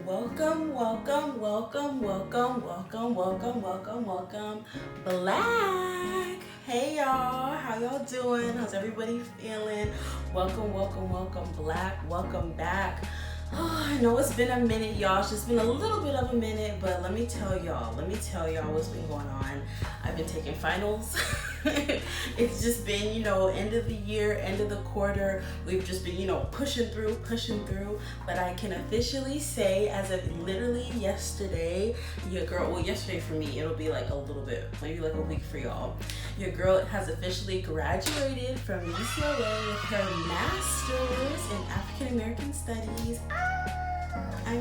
Welcome, welcome, welcome, welcome, welcome, welcome, welcome, welcome, Black. Hey y'all, how y'all doing? How's everybody feeling? Welcome, welcome, welcome, Black. Welcome back. Oh, I know it's been a minute, y'all. It's just been a little bit of a minute, but let me tell y'all what's been going on. I've been taking finals. It's just been, end of the year, end of the quarter. We've just been, pushing through. But I can officially say, as of literally yesterday, yesterday for me, it'll be like a little bit, maybe like a week for y'all. Your girl has officially graduated from UCLA with her master's in African American Studies. I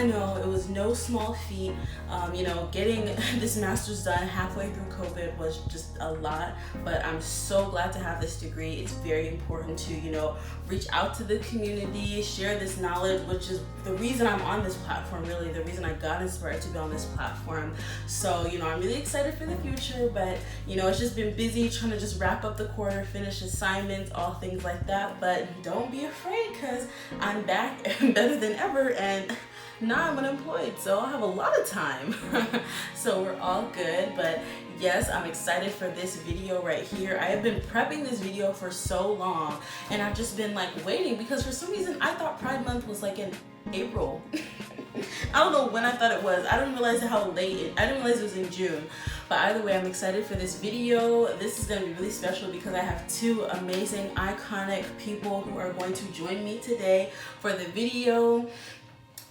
know, it was no small feat. Getting this master's done halfway through COVID was just a lot, but I'm so glad to have this degree. It's very important to, reach out to the community, share this knowledge, which is the reason I'm on this platform, really, the reason I got inspired to be on this platform. So, I'm really excited for the future, but, it's just been busy trying to just wrap up the quarter, finish assignments, all things like that, but don't be afraid, because I'm back and better than ever, and now I'm unemployed, so I'll have a lot of time. So we're all good, but yes, I'm excited for this video right here. I have been prepping this video for so long, and I've just been waiting, because for some reason I thought Pride Month was in April. I don't know when I thought it was. I didn't realize how late I didn't realize it was in June. But either way, I'm excited for this video. This is going to be really special because I have two amazing, iconic people who are going to join me today for the video.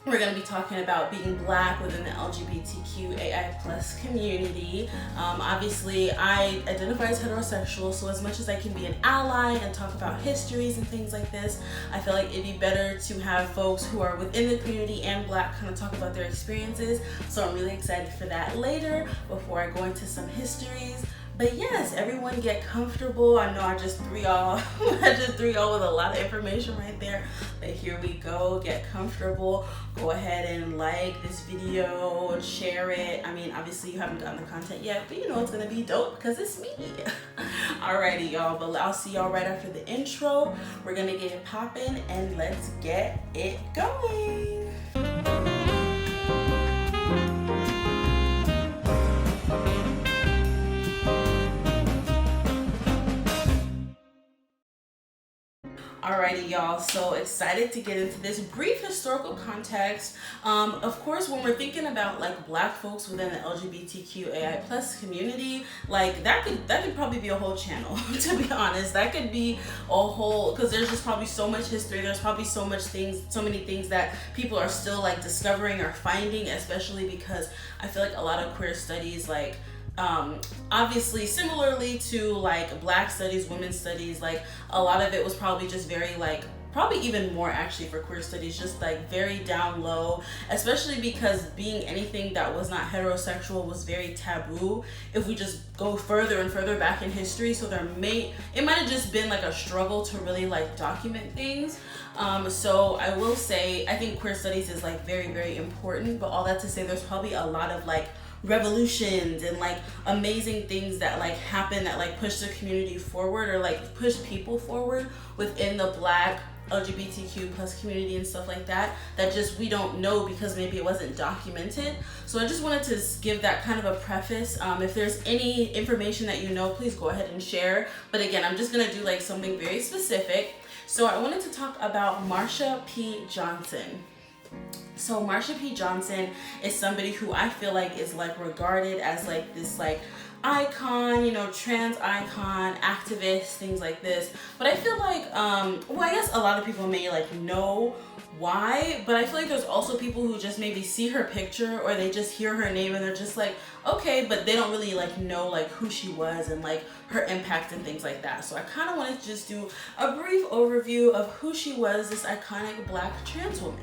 We're going to be talking about being Black within the LGBTQAI plus community. Obviously, I identify as heterosexual, so as much as I can be an ally and talk about histories and things like this, I feel like it'd be better to have folks who are within the community and Black kind of talk about their experiences. So I'm really excited for that later, before I go into some histories. But yes, everyone get comfortable. I know I just threw y'all with a lot of information right there. But here we go. Get comfortable. Go ahead and like this video, share it. I mean, obviously you haven't gotten the content yet, but it's gonna be dope because it's me. Alrighty, y'all. But I'll see y'all right after the intro. We're gonna get it popping and let's get it going. Alrighty, y'all, so excited to get into this brief historical context. Of course, when we're thinking about Black folks within the LGBTQAI plus community, that could probably be a whole channel. To be honest, that could be a whole, because there's just probably so much history. There's probably so many things that people are still discovering or finding, especially because I feel like a lot of queer studies obviously similarly to Black studies, women's studies, a lot of it was probably just very probably even more actually for queer studies, just very down low, especially because being anything that was not heterosexual was very taboo if we just go further and further back in history. So it might have just been a struggle to really document things. So I will say, I think queer studies is very, very important, but all that to say, there's probably a lot of revolutions and amazing things that happen that push the community forward, or push people forward within the Black LGBTQ plus community and stuff like that just we don't know because maybe it wasn't documented. So I just wanted to give that kind of a preface. If there's any information that please go ahead and share. But again, I'm just gonna do something very specific. So I wanted to talk about MarshaPJohnson. So MarshaPJohnson is somebody who I feel is regarded as this icon, trans icon, activist, things like this. But I feel I guess a lot of people may know why, but I feel there's also people who just maybe see her picture or they just hear her name and they're just okay, but they don't really know who she was and her impact and things like that. So I kind of wanted to just do a brief overview of who she was, this iconic Black trans woman.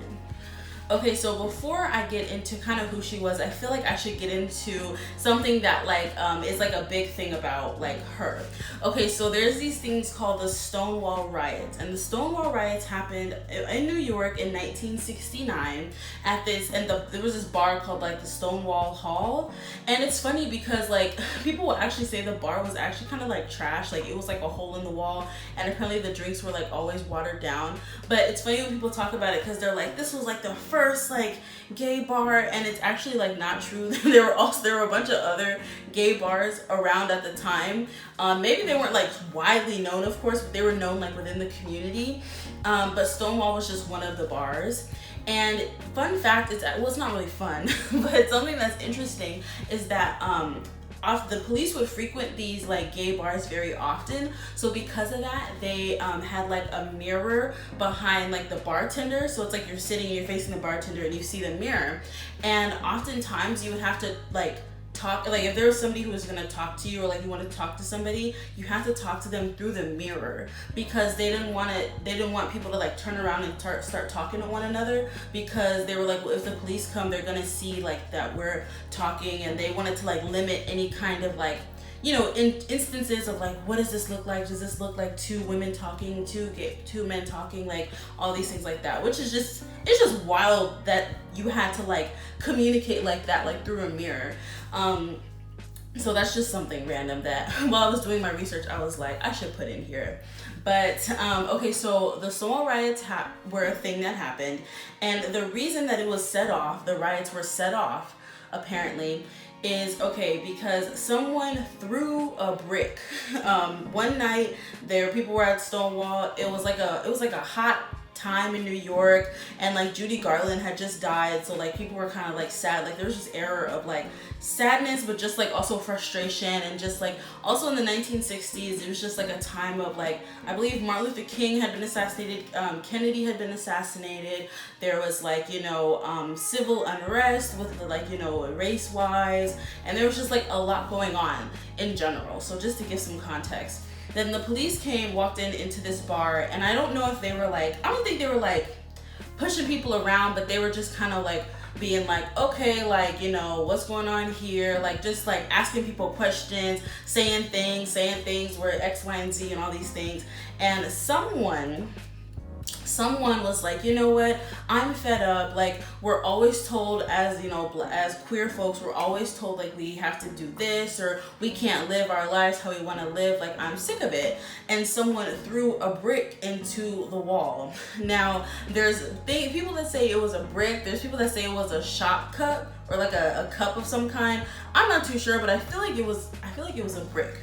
Okay, so before I get into kind of who she was, I feel like I should get into something that like is like a big thing about like her. Okay, so there's these things called the Stonewall riots, and the Stonewall riots happened in New York in 1969 at this, and there was this bar called like the Stonewall Hall. And it's funny because like people will actually say the bar was actually kind of like trash, like it was like a hole in the wall, and apparently the drinks were like always watered down. But it's funny when people talk about it because they're like, this was like the first like gay bar, and it's actually like not true. There were a bunch of other gay bars around at the time. Maybe they weren't like widely known, of course, but they were known like within the community. But Stonewall was just one of the bars. And fun fact is, well, it's not really fun, but something that's interesting is that the police would frequent these like gay bars very often. So because of that, they had like a mirror behind like the bartender. So it's like you're sitting and you're facing the bartender and you see the mirror. And oftentimes you would have to like talk, like if there was somebody who was going to talk to you, or like you want to talk to somebody, you have to talk to them through the mirror, because they didn't want people to like turn around and start talking to one another, because they were like, well, if the police come, they're going to see like that we're talking, and they wanted to like limit any kind of like, you know, in instances of like, what does this look like? Does this look like two women talking, two men talking, like all these things like that, which is just, it's just wild that you had to like communicate like that, like through a mirror. So that's just something random that while I was doing my research, I was like, I should put in here. But okay, so the Stonewall riots were a thing that happened, and the reason that the riots were set off, apparently, is because someone threw a brick. One night, people were at Stonewall. It was like a hot time in New York, and like Judy Garland had just died, so like people were kind of like sad. Like there was this era of like sadness, but just like also frustration, and just like also in the 1960s, it was just like a time of like, I believe Martin Luther King had been assassinated, Kennedy had been assassinated. There was like, you know, civil unrest with like, you know, race wise, and there was just like a lot going on in general. So just to give some context. Then the police walked into this bar, and I don't know if they were like, I don't think they were like pushing people around, but they were just kind of like being like, okay, like, you know, what's going on here? Like just like asking people questions, saying things where X, Y, and Z and all these things. And someone was like, you know what, I'm fed up. Like we're always told, as you know, as queer folks, we're always told like we have to do this, or we can't live our lives how we want to live. Like I'm sick of it. And someone threw a brick into the wall. Now there's people that say it was a brick, there's people that say it was a shot cup, or like a cup of some kind. I'm not too sure, but I feel like it was a brick.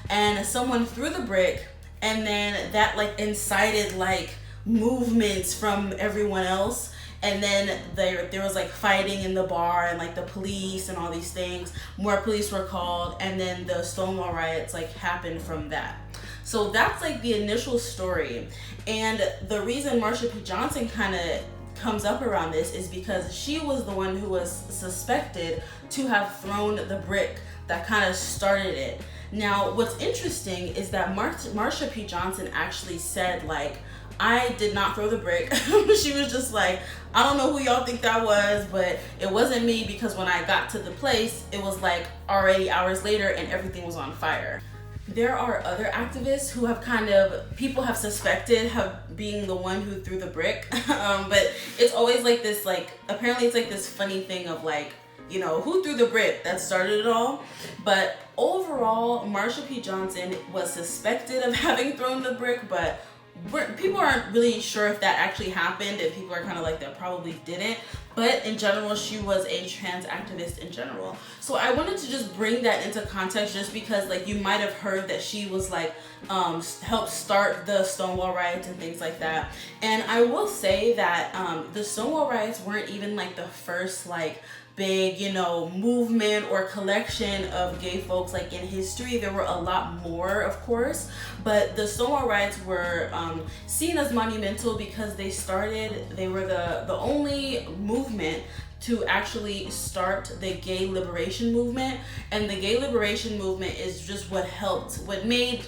And someone threw the brick, and then that like incited like movements from everyone else, and then there was like fighting in the bar, and like the police and all these things. More police were called, and then the Stonewall riots like happened from that. So that's like the initial story. And the reason MarshaPJohnson kind of comes up around this is because she was the one who was suspected to have thrown the brick that kind of started it. Now what's interesting is that MarshaPJohnson actually said like, I did not throw the brick. She was just like, I don't know who y'all think that was, but it wasn't me, because when I got to the place, it was like already hours later and everything was on fire. There are other activists who people have suspected being the one who threw the brick. But it's always like this, like, apparently it's like this funny thing of like, you know, who threw the brick that started it all. But overall, MarshaPJohnson was suspected of having thrown the brick, but people aren't really sure if that actually happened, and people are kind of like, that probably didn't. But in general, she was a trans activist in general. So I wanted to just bring that into context, just because like you might have heard that she was like helped start the Stonewall riots and things like that. And I will say that the Stonewall riots weren't even like the first like big, you know, movement or collection of gay folks like in history. There were a lot more, of course, but the Stonewall riots were seen as monumental because they were the only movement to actually start the gay liberation movement. And the gay liberation movement is just what made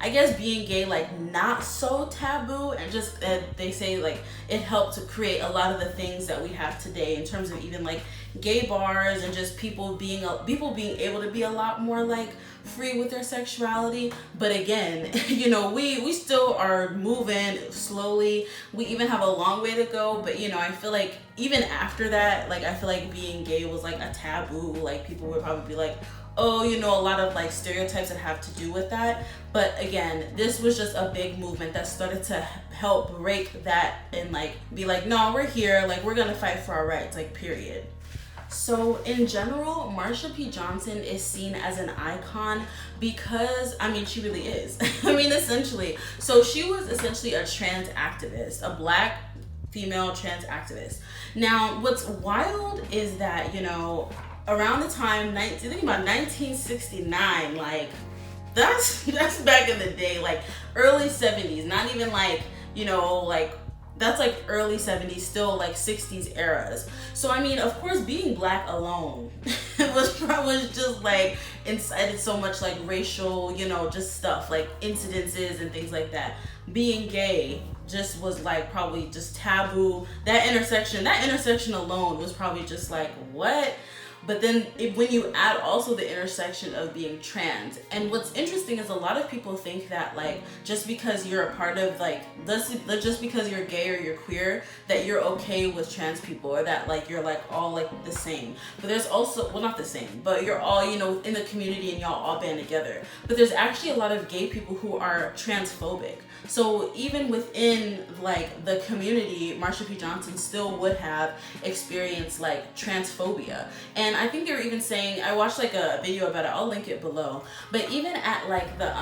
I guess being gay like not so taboo, and just they say like it helped to create a lot of the things that we have today in terms of even like gay bars and just people being able to be a lot more like free with their sexuality. But again, you know, we still are moving slowly. We even have a long way to go, but you know, I feel like even after that, like I feel like being gay was like a taboo. Like people would probably be like, oh, you know, a lot of like stereotypes that have to do with that. But again, this was just a big movement that started to help break that and like be like, no, we're here, like we're gonna fight for our rights, like period. So in general, MarshaPJohnson is seen as an icon because, I mean, she really is. I mean, essentially. So she was essentially a trans activist, a Black female trans activist. Now, what's wild is that, you know, around the time, think about 1969, like, that's back in the day, like, early 70s, not even like, you know, like, that's like early 70s, still like 60s eras. So I mean, of course, being Black alone was just like incited so much like racial, you know, just stuff like incidences and things like that. Being gay just was like probably just taboo. That intersection alone was probably just like, what? But then when you add also the intersection of being trans, and what's interesting is a lot of people think that like just because you're a part of like just because you're gay or you're queer that you're okay with trans people, or that like you're like all like the same. But there's also, well, not the same, but you're all, you know, in the community and y'all all band together. But there's actually a lot of gay people who are transphobic. So even within like the community, MarshaPJohnson still would have experienced like transphobia. And I think they were even saying, I watched like a video about it, I'll link it below. But even at like the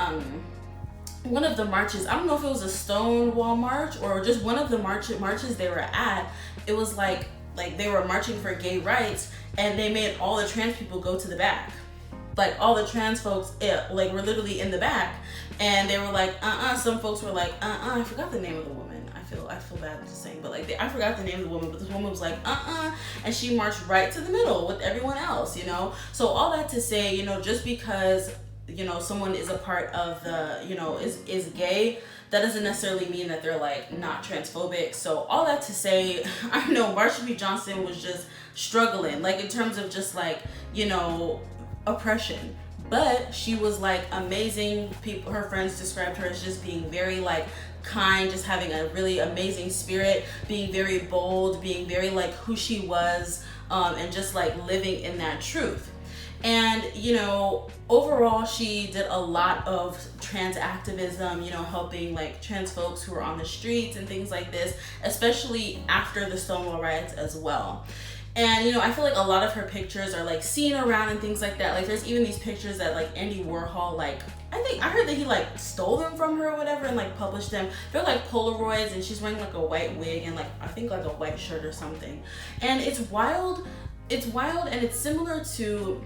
one of the marches, I don't know if it was a Stonewall march or just one of the marches they were at, it was like they were marching for gay rights, and they made all the trans people go to the back. Like all the trans folks like were literally in the back, and they were like, some folks were like, I forgot the name of the woman. I feel bad just saying, but like I forgot the name of the woman, but this woman was like, and she marched right to the middle with everyone else, you know? So all that to say, you know, just because, you know, someone is a part of the, you know, is gay, that doesn't necessarily mean that they're like not transphobic. So all that to say, I know MarshaPJohnson was just struggling, like in terms of just like, you know, oppression, but she was like amazing. People, her friends described her as just being very like kind, just having a really amazing spirit, being very bold, being very like who she was, and just like living in that truth. And you know, overall she did a lot of trans activism, you know, helping like trans folks who were on the streets and things like this, especially after the Stonewall riots as well. And, you know, I feel like a lot of her pictures are, like, seen around and things like that. Like, there's even these pictures that, like, Andy Warhol, like, I heard that he, like, stole them from her or whatever and, like, published them. They're, like, Polaroids, and she's wearing, like, a white wig and, like, I think, like, a white shirt or something. And it's wild, and it's similar to,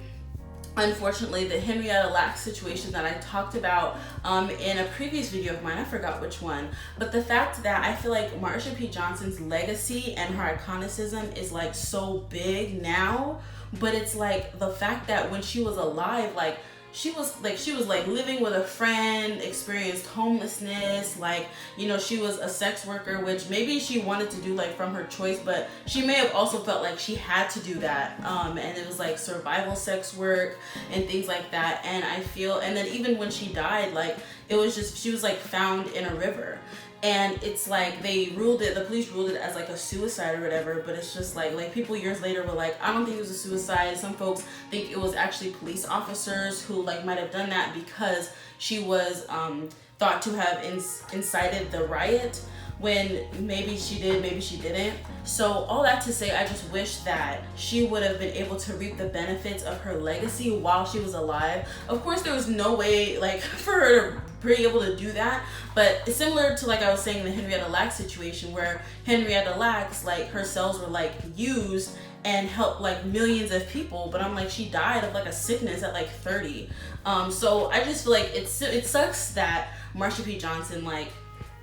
unfortunately, the Henrietta Lacks situation that I talked about in a previous video of mine. I forgot which one. But the fact that I feel like MarshaPJohnson's legacy and her iconicism is like so big now, but it's like the fact that when she was alive, like she was like living with a friend, experienced homelessness, like, you know, she was a sex worker, which maybe she wanted to do like from her choice, but she may have also felt like she had to do that, and it was like survival sex work and things like that. And I feel, and then even when she died, like it was just, she was like found in a river. And it's like the police ruled it as like a suicide or whatever, but it's just like people years later were like, I don't think it was a suicide. Some folks think it was actually police officers who like might have done that because she was thought to have incited the riot, when maybe she did, maybe she didn't. So all that to say, I just wish that she would have been able to reap the benefits of her legacy while she was alive. Of course, there was no way like for her to be able to do that, but it's similar to like I was saying the Henrietta Lacks situation, where Henrietta Lacks, like her cells were like used and helped like millions of people, but I'm like, she died of like a sickness at like 30. So I just feel like it sucks that MarshaPJohnson like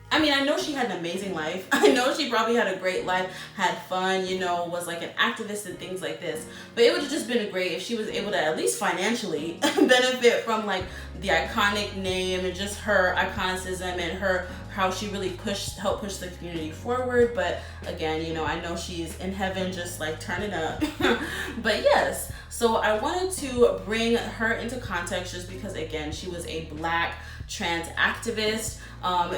I mean, I know she had an amazing life. I know she probably had a great life, had fun, was like an activist and things like this. But it would have just been great if she was able to at least financially benefit from like the iconic name and just her iconicism and her how she really helped push the community forward. But again, I know she's in heaven just like turning up. But yes, so I wanted to bring her into context just because again, she was a Black trans activist,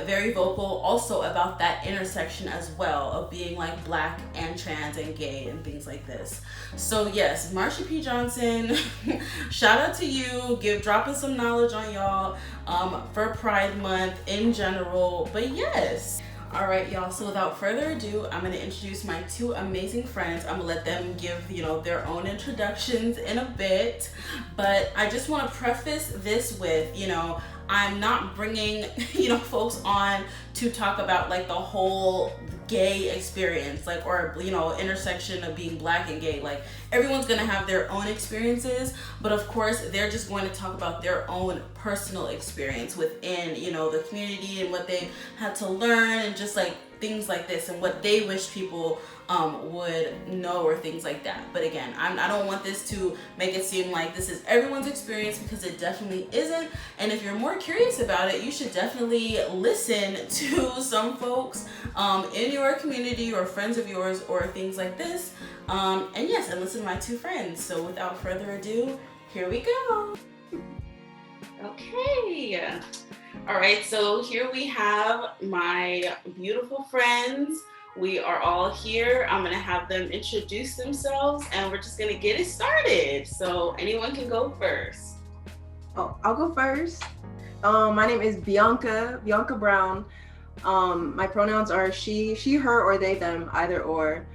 very vocal also about that intersection as well of being like Black and trans and gay and things like this. So yes, MarshaPJohnson, shout out to you, dropping some knowledge on y'all for Pride Month in general. But yes. All right, y'all. So without further ado, I'm going to introduce my two amazing friends. I'm going to let them give, their own introductions in a bit. But I just want to preface this with, I'm not bringing, folks on to talk about like the whole gay experience, like, or, intersection of being Black and gay. Like, everyone's going to have their own experiences, but of course, they're just going to talk about their own personal experience within, the community and what they had to learn and just like things like this and what they wish people would know or things like that. But again, I don't want this to make it seem like this is everyone's experience because it definitely isn't. And if you're more curious about it, you should definitely listen to some folks in your community or friends of yours or things like this. And yes, and listen to my two friends. So without further ado, here we go. Okay. All right, so here we have my beautiful friends. We are all here. I'm gonna have them introduce themselves and we're just gonna get it started. So anyone can go first. Oh, I'll go first. My name is Bianca Brown. My pronouns are she, her, or they, them, either or.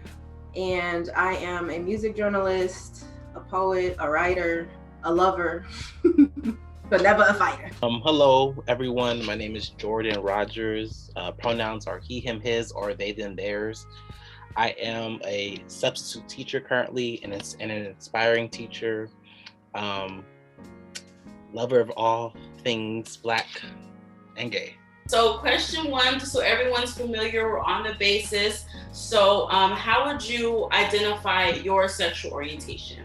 And I am a music journalist, a poet, a writer, a lover, but never a fighter. Hello, everyone. My name is Jordan Rogers. Pronouns are he, him, his, or they, them, theirs. I am a substitute teacher currently and an inspiring teacher. Lover of all things Black and gay. So question one, just so everyone's familiar, we're on the basis. So how would you identify your sexual orientation?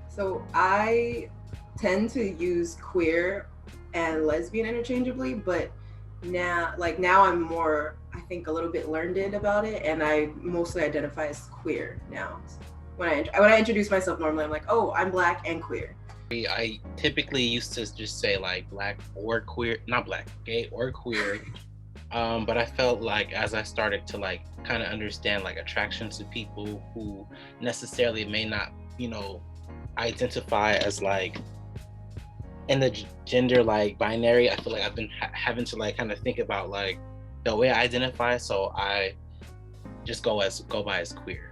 So I tend to use queer and lesbian interchangeably, but now I'm more, I think, a little bit learned about it, and I mostly identify as queer now. When I introduce myself normally, I'm like, oh, I'm Black and queer. I typically used to just say like Black or queer, not Black, gay or queer. But I felt like as I started to like kind of understand like attraction to people who necessarily may not, identify as like in the gender like binary, I feel like I've been having to like kind of think about like the way I identify, so I just go by as queer.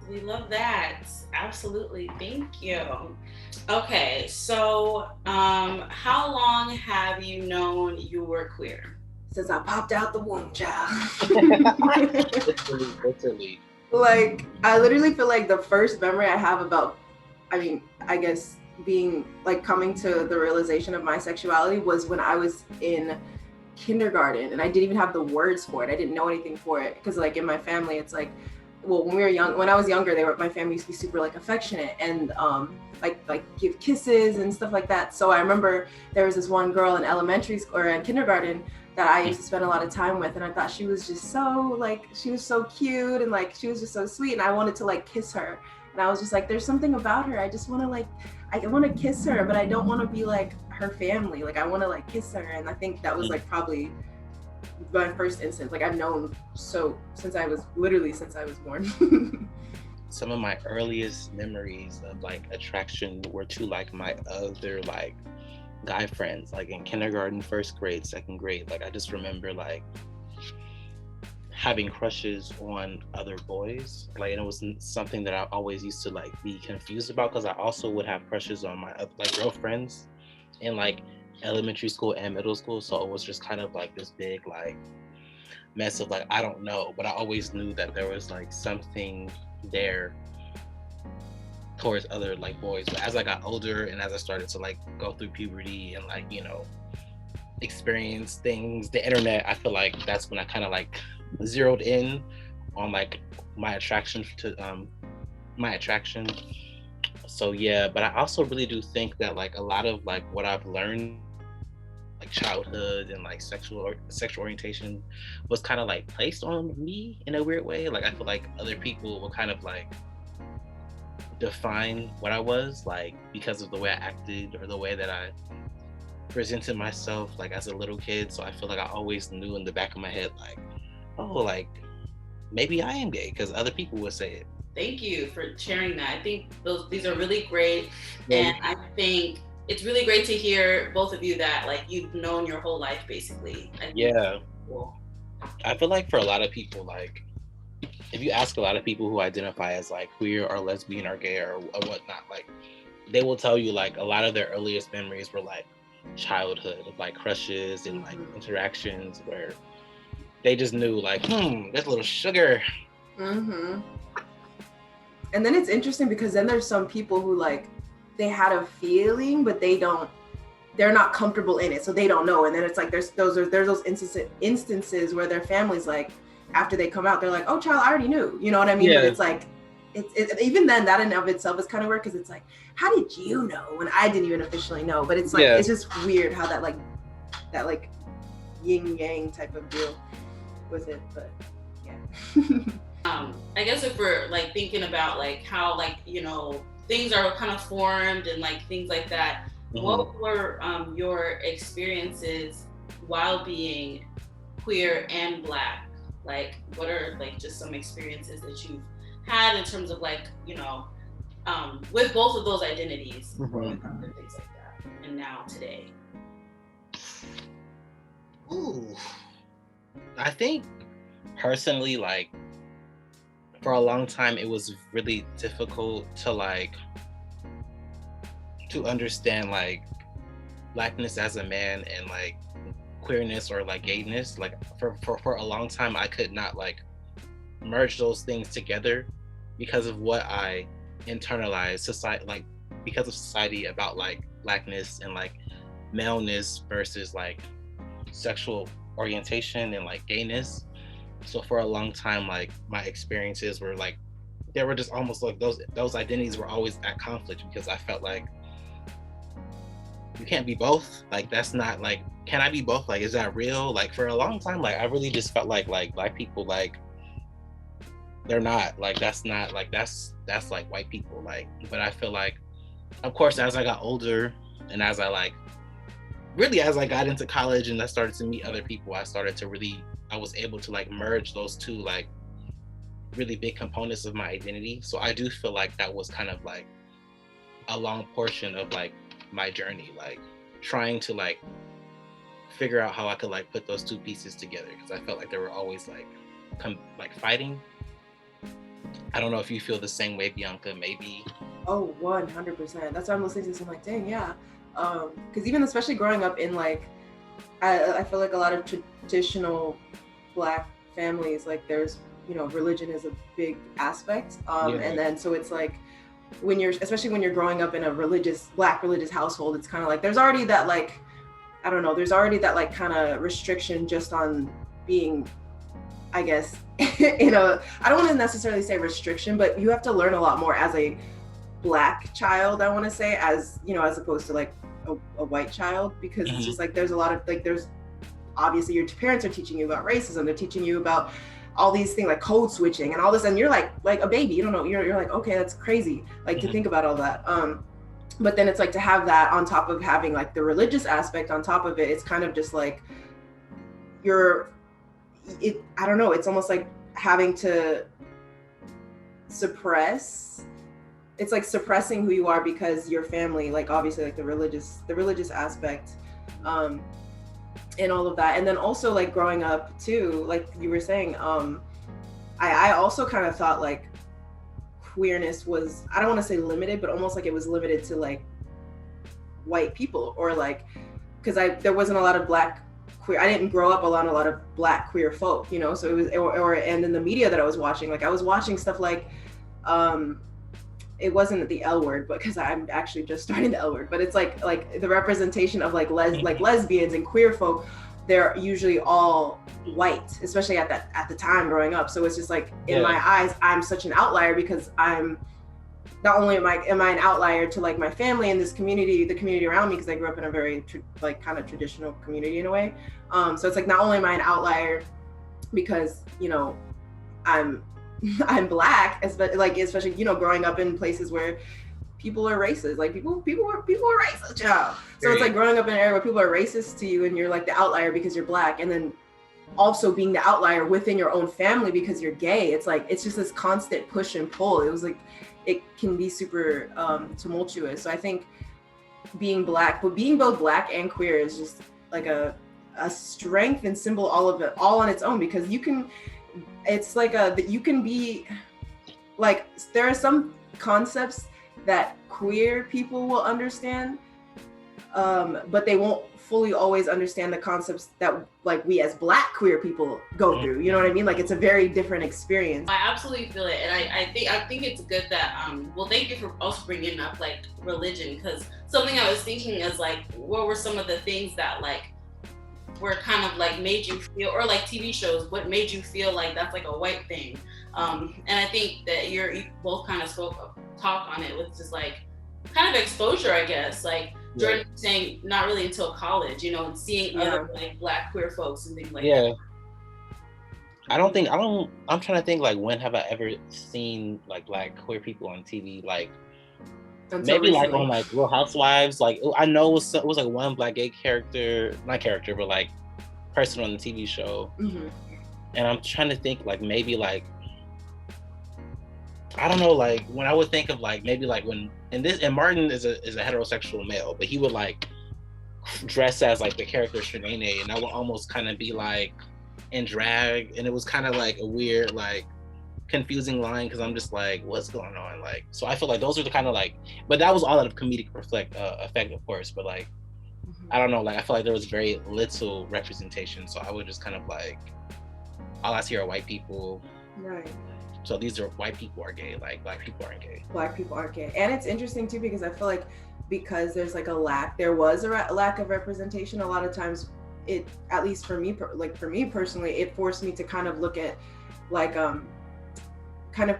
We love that. Absolutely. Thank you. Okay, so how long have you known you were queer? Since I popped out the womb, child. Literally. Like, I literally feel like the first memory I have about, I guess being like coming to the realization of my sexuality was when I was in kindergarten, and I didn't even have the words for it. I didn't know anything for it because like in my family, it's like, well, when I was younger, my family used to be super like affectionate and like give kisses and stuff like that. So I remember there was this one girl in elementary school or in kindergarten that I used to spend a lot of time with, and I thought she was just so like, she was so cute and like she was just so sweet, and I wanted to like kiss her. And I was just like, there's something about her. I just want to like, I want to kiss her, but I don't want to be like her family. Like I want to like kiss her. And I think that was like probably my first instance. Like I've known since I was born. Some of my earliest memories of like attraction were to like my other like guy friends, like in kindergarten, first grade, second grade. Like I just remember like having crushes on other boys, like, and it was something that I always used to like be confused about, because I also would have crushes on my like girlfriends in like elementary school and middle school. So it was just kind of like this big like mess of like, I don't know, but I always knew that there was like something there towards other like boys. But as I got older and as I started to like go through puberty and like, experience things, the internet, I feel like that's when I kind of like zeroed in on like my attraction to my attraction. So yeah, but I also really do think that like a lot of like what I've learned like childhood and like sexual orientation was kind of like placed on me in a weird way. Like I feel like other people will kind of like define what I was like because of the way I acted or the way that I presented myself like as a little kid. So I feel like I always knew in the back of my head like, oh, like maybe I am gay because other people would say it. Thank you for sharing that. I think these are really great, and I think it's really great to hear both of you that like you've known your whole life basically. Yeah. Cool. I feel like for a lot of people, like if you ask a lot of people who identify as like queer or lesbian or gay or whatnot, like they will tell you like a lot of their earliest memories were like childhood of like crushes and like interactions where they just knew like, there's a little sugar. Mm-hmm. And then it's interesting because then there's some people who like they had a feeling, but they're not comfortable in it, so they don't know. And then it's like there's those instances where their families like after they come out, they're like, oh, child, I already knew, you know what I mean? Yeah. But it's like it's even then that in and of itself is kind of weird because it's like, how did you know when I didn't even officially know? But it's like it's just weird how that yin yang type of deal with it. But yeah. I guess if we're like thinking about like how like, you know, things are kind of formed and like things like that, what were your experiences while being queer and Black? Like what are like just some experiences that you've had in terms of like, you know, with both of those identities and things like that, and now today? Ooh, I think personally, like for a long time, it was really difficult to like to understand like Blackness as a man and like queerness or like gayness. Like for a long time, I could not like merge those things together because of what I internalized society, like because of society about like Blackness and like maleness versus like sexual orientation and like gayness. So for a long time, like my experiences were like, they were just almost like those identities were always at conflict because I felt like you can't be both. Like that's not like, can I be both? Like, is that real? Like for a long time, like I really just felt like Black people, like they're not like, that's not like, that's like white people. Like, but I feel like, of course, as I got older and as I like, really as I got into college and I started to meet other people, I was able to like merge those two like really big components of my identity. So I do feel like that was kind of like a long portion of like my journey, like trying to like figure out how I could like put those two pieces together because I felt like they were always like fighting. I don't know if you feel the same way, Bianca, maybe. Oh, 100%. That's why I'm listening to this. I'm like, dang, yeah. Because even especially growing up in like, I feel like a lot of traditional Black families, like there's, you know, religion is a big aspect. And then so it's like especially when you're growing up in a Black religious household, it's kind of like there's already that like, I don't know, there's already that like kind of restriction just on being, I guess, I don't want to necessarily say restriction, but you have to learn a lot more as a Black child, I want to say, as, you know, as opposed to like a white child, because it's just like there's a lot of like, there's obviously your parents are teaching you about racism, they're teaching you about all these things like code switching and all this, and you're like a baby, you don't know, you're like, okay, that's crazy, like to think about all that. But then it's like to have that on top of having like the religious aspect on top of it, it's kind of just like I don't know, it's almost like having to suppress. It's like suppressing who you are because your family, like obviously like the religious aspect, and all of that. And then also like growing up too, like you were saying, I also kind of thought like queerness was, I don't want to say limited, but almost like it was limited to like white people, or like, because there wasn't a lot of Black queer, I didn't grow up around a lot of Black queer folk, you know, so it was, and in the media that I was watching, like I was watching stuff like, it wasn't the L word, but because I'm actually just starting the L word, but it's like the representation of like lesbians and queer folk, they're usually all white, especially at the time growing up. So it's just like, in my eyes, I'm such an outlier because I'm not only am I an outlier to like my family and this community, the community around me, because I grew up in a very kind of traditional community in a way. So it's like, not only am I an outlier because, you know, I'm Black, especially, you know, growing up in places where people are racist, like people are racist, y'all. So it's like growing up in an area where people are racist to you and you're like the outlier because you're Black, and then also being the outlier within your own family because you're gay. It's like, it's just this constant push and pull. It was like, it can be super tumultuous. So I think being Black, but being both Black and queer is just like a strength and symbol, all of it, all on its own, because you can, it's like you can be like, there are some concepts that queer people will understand, but they won't fully always understand the concepts that like we as Black queer people go through. You know what I mean? Like, it's a very different experience. I absolutely feel it, and I think it's good that well, thank you for also bringing up like religion, because something I was thinking is like, what were some of the things that like were kind of like made you feel, or like TV shows, what made you feel like that's like a white thing? And I think that you both kind of talk on it with just like kind of exposure, I guess. Like Jordan was saying, not really until college, you know, and seeing other like Black queer folks and things like that. I'm trying to think, like, when have I ever seen like Black queer people on TV? Like, maybe recently, like on like Real Housewives. Like, I know it was like one Black gay but like person on the TV show. Mm-hmm. And I'm trying to think, like, maybe like, I don't know, like when I would think of like, maybe like when, and Martin is a heterosexual male, but he would like dress as like the character Shanae, and I would almost kind of be like in drag, and it was kind of like a weird, like confusing line, because I'm just like, what's going on? Like, so I feel like those are the kind of like, but that was all out of comedic effect, of course, but like, I don't know, like I feel like there was very little representation, so I would just kind of like, all I see are white people. Right. So these are white people are gay, like Black people aren't gay. Black people aren't gay. And it's interesting too, because I feel like because there's like there was a lack of representation, a lot of times it, at least for me, like for me personally, it forced me to kind of look at like, kind of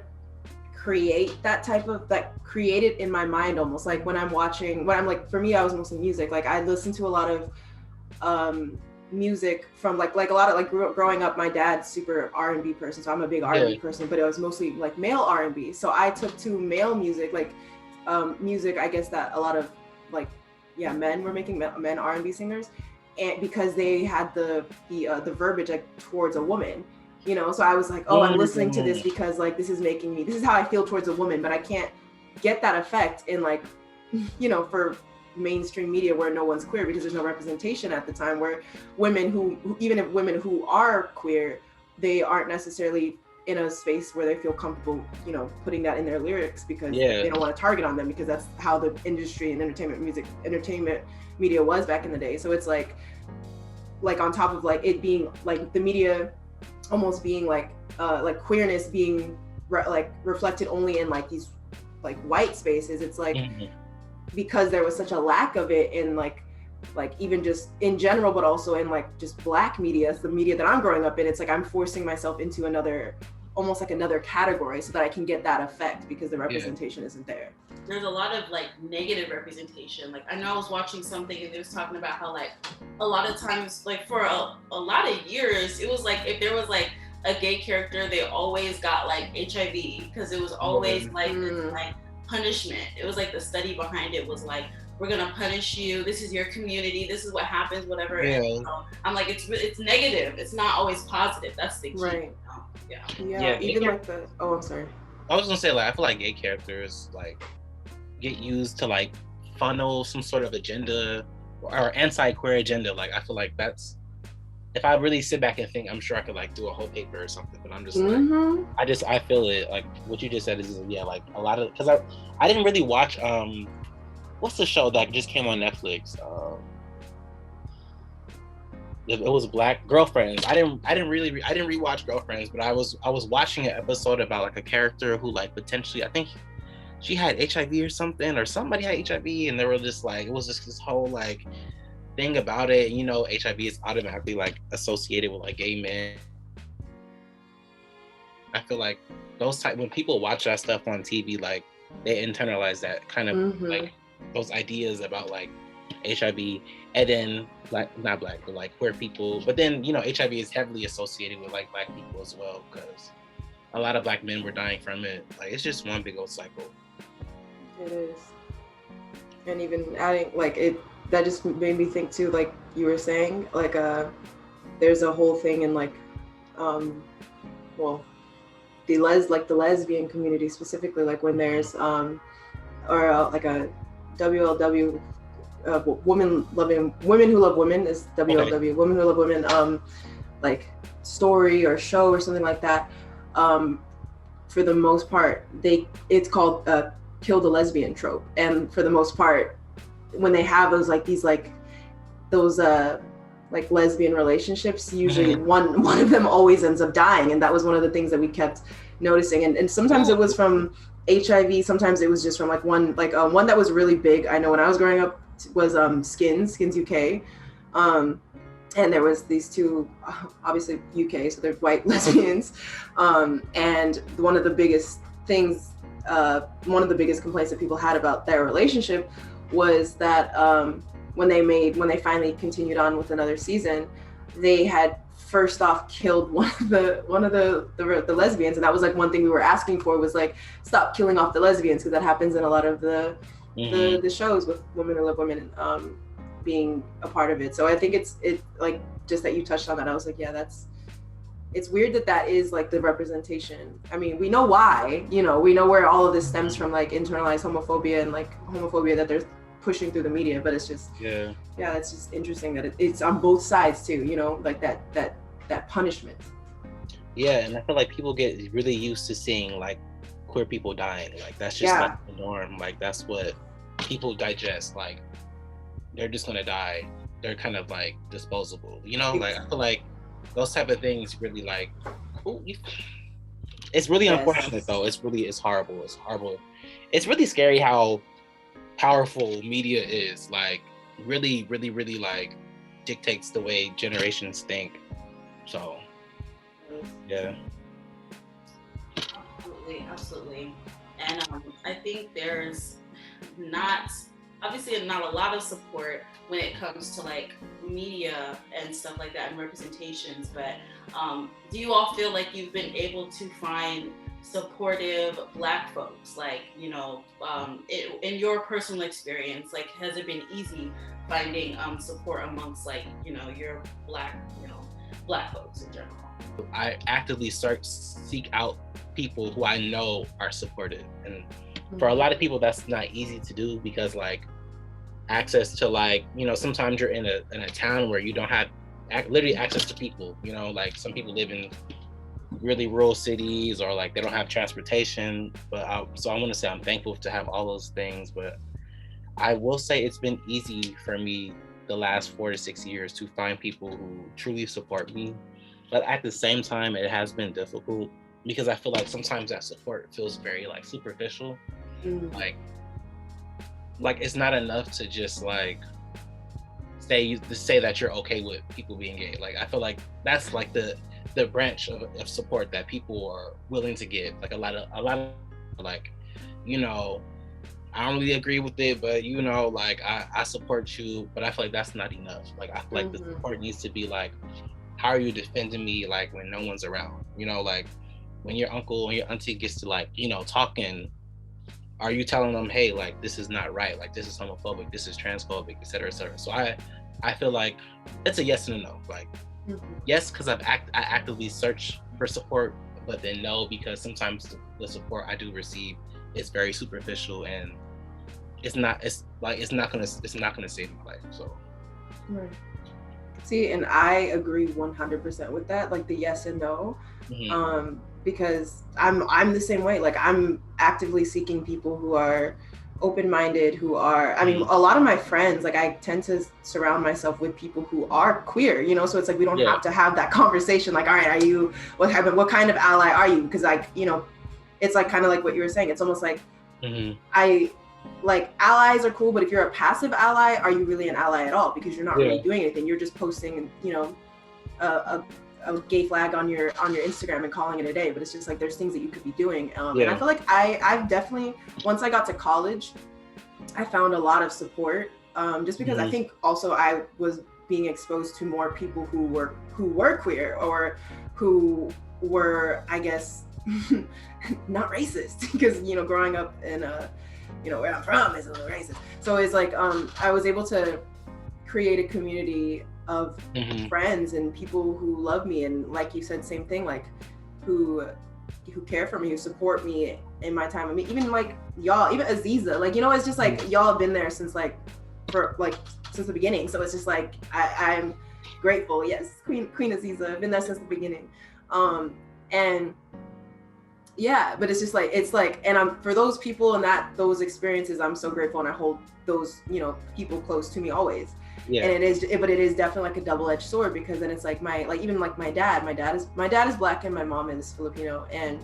create that type of, like create it in my mind almost, like when I'm like, for me, I was mostly music. Like I listened to a lot of music from like a lot of like growing up, my dad's super R&B person, so I'm a big R&B person, but it was mostly like male R&B. So I took to male music, like music, I guess that a lot of like men were making, men R&B singers, and because they had the verbiage like towards a woman, you know. So I was like, oh, I'm listening to this because like this is how I feel towards a woman, but I can't get that effect in like, you know, for mainstream media where no one's queer, because there's no representation at the time, where women who even if women who are queer, they aren't necessarily in a space where they feel comfortable, you know, putting that in their lyrics, because they don't want to target on them, because that's how the industry and entertainment media was back in the day. So it's like on top of like it being like the media almost being like queerness being reflected only in like these like white spaces, it's like because there was such a lack of it in like even just in general, but also in like just Black media, the media that I'm growing up in, it's like I'm forcing myself into almost like another category so that I can get that effect, because the representation isn't there. There's a lot of like negative representation. Like I know I was watching something and they was talking about how like a lot of times, like for a lot of years, it was like if there was like a gay character, they always got like HIV, because it was always like this like punishment. It was like the study behind it was like, we're gonna punish you, this is your community, this is what happens, whatever. And so I'm like, it's negative, it's not always positive. That's the key. Right. Even like I'm sorry, I was gonna say, like I feel like gay characters like get used to like funnel some sort of agenda or anti-queer agenda. Like I feel like that's, if I really sit back and think, I'm sure I could like do a whole paper or something, but I'm just like, I feel it, like what you just said is, like a lot of, because I didn't really watch, what's the show that just came on Netflix? It was Black Girlfriends. I didn't rewatch Girlfriends, but I was watching an episode about like a character who like potentially, I think she had HIV or something, or somebody had HIV, and they were just like, it was just this whole like thing about it. You know, HIV is automatically like associated with like gay men. I feel like when people watch that stuff on TV, like they internalize that kind of like those ideas about like HIV, and then not black, but like queer people. But then, you know, HIV is heavily associated with like black people as well, because a lot of black men were dying from it. Like, it's just one big old cycle. It is. And even adding like that just made me think too, like you were saying, like there's a whole thing in like well, the lesbian community specifically, like when there's like a WLW, women who love women is WLW, okay. Women who love women, like story or show or something like that. For the most part, it's called kill the lesbian trope, and for the most part, when they have those like these like those like lesbian relationships, usually one of them always ends up dying, and that was one of the things that we kept noticing. And sometimes it was from HIV, sometimes it was just from like one that was really big. I know when I was growing up was Skins UK, and there was these two, obviously UK, so they're white lesbians, and one of the biggest things, one of the biggest complaints that people had about their relationship was that when they finally continued on with another season, they had first off killed one of the lesbians, and that was like one thing we were asking for, was like, stop killing off the lesbians, because that happens in a lot of the shows with Women Who Love Women being a part of it. So I think it's like, just that you touched on that, I was like, yeah, it's weird that is like the representation. I mean, we know why, you know, we know where all of this stems from, like internalized homophobia and like homophobia that they're pushing through the media, but it's just yeah, it's just interesting that it's on both sides too, you know, like that punishment. Yeah, and I feel like people get really used to seeing like queer people dying, like that's just like the norm, like that's what people digest, like they're just gonna die, they're kind of like disposable, you know. Like I feel like those type of things really like, it's really unfortunate though. It's horrible. It's really scary how powerful media is, like really like dictates the way generations think. So yeah, absolutely. And I think there's not a lot of support when it comes to like media and stuff like that and representations, but do you all feel like you've been able to find supportive Black folks, like, you know, in your personal experience, like has it been easy finding support amongst like, you know, your Black folks in general? I actively seek out people who I know are supportive, and for a lot of people that's not easy to do, because like access to, like, you know, sometimes you're in a town where you don't have literally access to people, you know, like some people live in really rural cities, or like they don't have transportation, but so I want to say I'm thankful to have all those things. But I will say it's been easy for me the last 4 to 6 years to find people who truly support me, but at the same time it has been difficult, because I feel like sometimes that support feels very like superficial. Like it's not enough to just like say that you're okay with people being gay. Like I feel like that's like the branch of support that people are willing to give. Like a lot of like, you know, I don't really agree with it, but you know, like I support you, but I feel like that's not enough. Like I feel like the support needs to be like, how are you defending me like when no one's around? You know, like when your uncle and your auntie gets to like, you know, talking, are you telling them, hey, like this is not right, like this is homophobic, this is transphobic, et cetera, et cetera. So I feel like it's a yes and a no. Like yes, because I actively search for support, but then no, because sometimes the support I do receive is very superficial, and it's not gonna save my life. So right. See, and I agree 100% with that, like the yes and no. Because I'm the same way. Like I'm actively seeking people who are open-minded, who are, I mean, a lot of my friends, like I tend to surround myself with people who are queer, you know, so it's like we don't have to have that conversation like, all right, what kind of ally are you? Because like, you know, it's like kind of like what you were saying, it's almost like I like allies are cool, but if you're a passive ally, are you really an ally at all? Because you're not really doing anything. You're just posting, you know, a gay flag on your Instagram and calling it a day. But it's just like there's things that you could be doing. And I feel like I've definitely, once I got to college, I found a lot of support. Just because I think also I was being exposed to more people who were queer or who were, I guess, not racist, because, you know, growing up in you know, where I'm from is a little racist. So it's like I was able to create a community of friends and people who love me, and like you said, same thing, like who care for me, who support me in my time. I mean, even like y'all, even Aziza, like, you know, it's just like y'all have been there since since the beginning. So it's just like I'm grateful. Yes, Queen Aziza, I've been there since the beginning. And yeah, but it's just like, it's like, and I'm, for those people and those experiences, I'm so grateful, and I hold those, you know, people close to me always. Yeah. And it is definitely like a double-edged sword, because then it's like even like my dad is Black and my mom is Filipino, and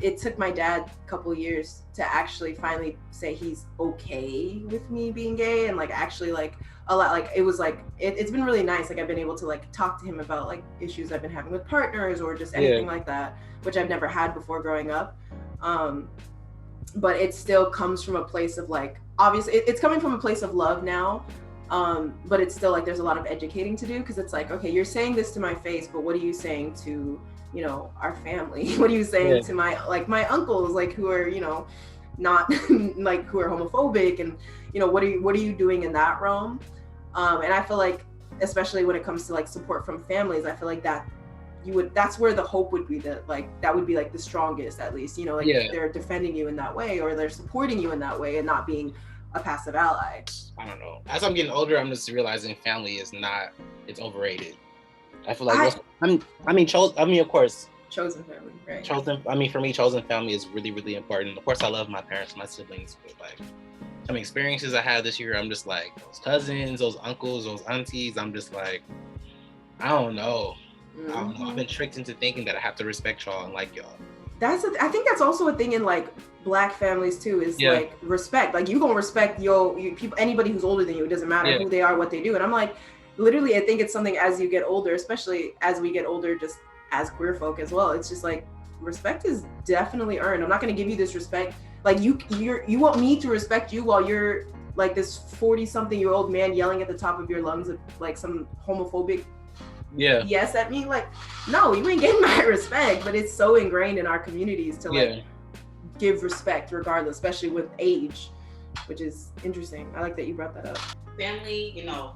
it took my dad a couple of years to actually finally say he's okay with me being gay, and like actually like a lot, like it was like it's been really nice. Like I've been able to like talk to him about like issues I've been having with partners or just anything like that, which I've never had before growing up. But it still comes from a place of like, obviously it's coming from a place of love now. But it's still like there's a lot of educating to do, because it's like, okay, you're saying this to my face, but what are you saying to, you know, our family? What are you saying to my uncles, like, who are, you know, not like, who are homophobic, and, you know, what are you doing in that realm? And I feel like, especially when it comes to like support from families, I feel like that's where the hope would be, that would be like the strongest, at least, you know, like they're defending you in that way, or they're supporting you in that way, and not being a passive ally. I don't know. As I'm getting older, I'm just realizing family is it's overrated. I feel like of course, chosen family, right? For me, chosen family is really, really important. Of course, I love my parents, my siblings, but like some experiences I had this year, I'm just like, those cousins, those uncles, those aunties, I'm just like, I don't know. I've been tricked into thinking that I have to respect y'all and like y'all. I think that's also a thing in like Black families too, is like respect. Like you gonna respect people, anybody who's older than you. It doesn't matter who they are, what they do. And I'm like, literally, I think it's something as you get older, especially as we get older, just as queer folk as well. It's just like, respect is definitely earned. I'm not gonna give you this respect. Like you want me to respect you while you're like this 40-something-year-old man yelling at the top of your lungs of like some homophobic yes at me. Like, no, you ain't getting my respect. But it's so ingrained in our communities to like give respect regardless, especially with age, which is interesting. I like that you brought that up. Family, you know,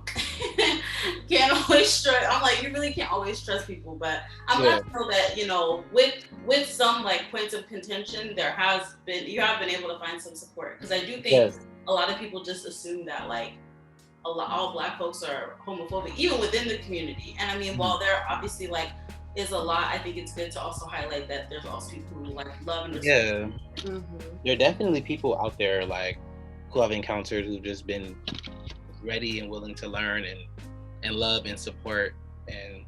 can't always trust. I'm like, you really can't always trust people, but I'm glad to know that, you know, with some like points of contention, you have been able to find some support, because I do think a lot of people just assume that like all Black folks are homophobic, even within the community. And I mean, while there obviously like is a lot, I think it's good to also highlight that there's also people who like love and respect. There are definitely people out there like who I've encountered who've just been ready and willing to learn and love and support, and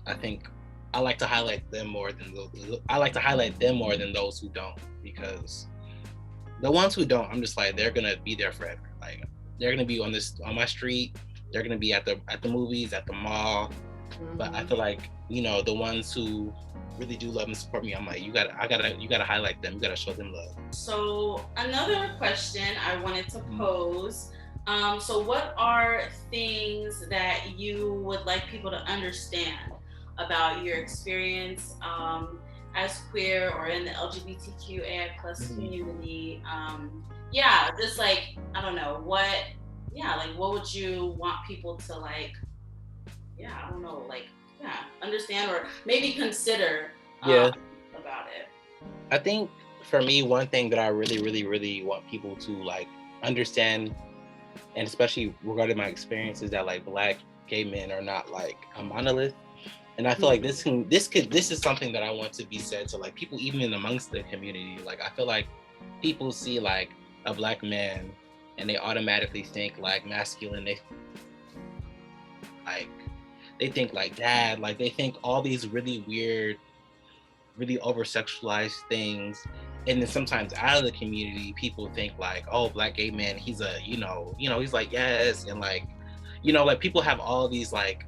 I think I like to highlight them more than those who don't, because the ones who don't, I'm just like, they're gonna be there forever. Like they're gonna be on my street, they're gonna be at the movies, at the mall. But I feel like, you know, the ones who really do love and support me, I'm like, you gotta highlight them, you gotta show them love. So another question I wanted to pose, so what are things that you would like people to understand about your experience as queer or in the LGBTQAI plus community? Just like, I don't know, what would you want people to like, I don't know, like, understand or maybe consider about it? I think for me, one thing that I really, really, really want people to like understand, and especially regarding my experience, is that like Black gay men are not like a monolith. And I feel like this is something that I want to be said to like people even in amongst the community. Like I feel like people see like a Black man and they automatically think like masculine, they think like dad, like they think all these really weird, really over sexualized things. and then sometimes out of the community, people think like, oh, Black gay man, he's a, he's like, yes. And like, like people have all these like,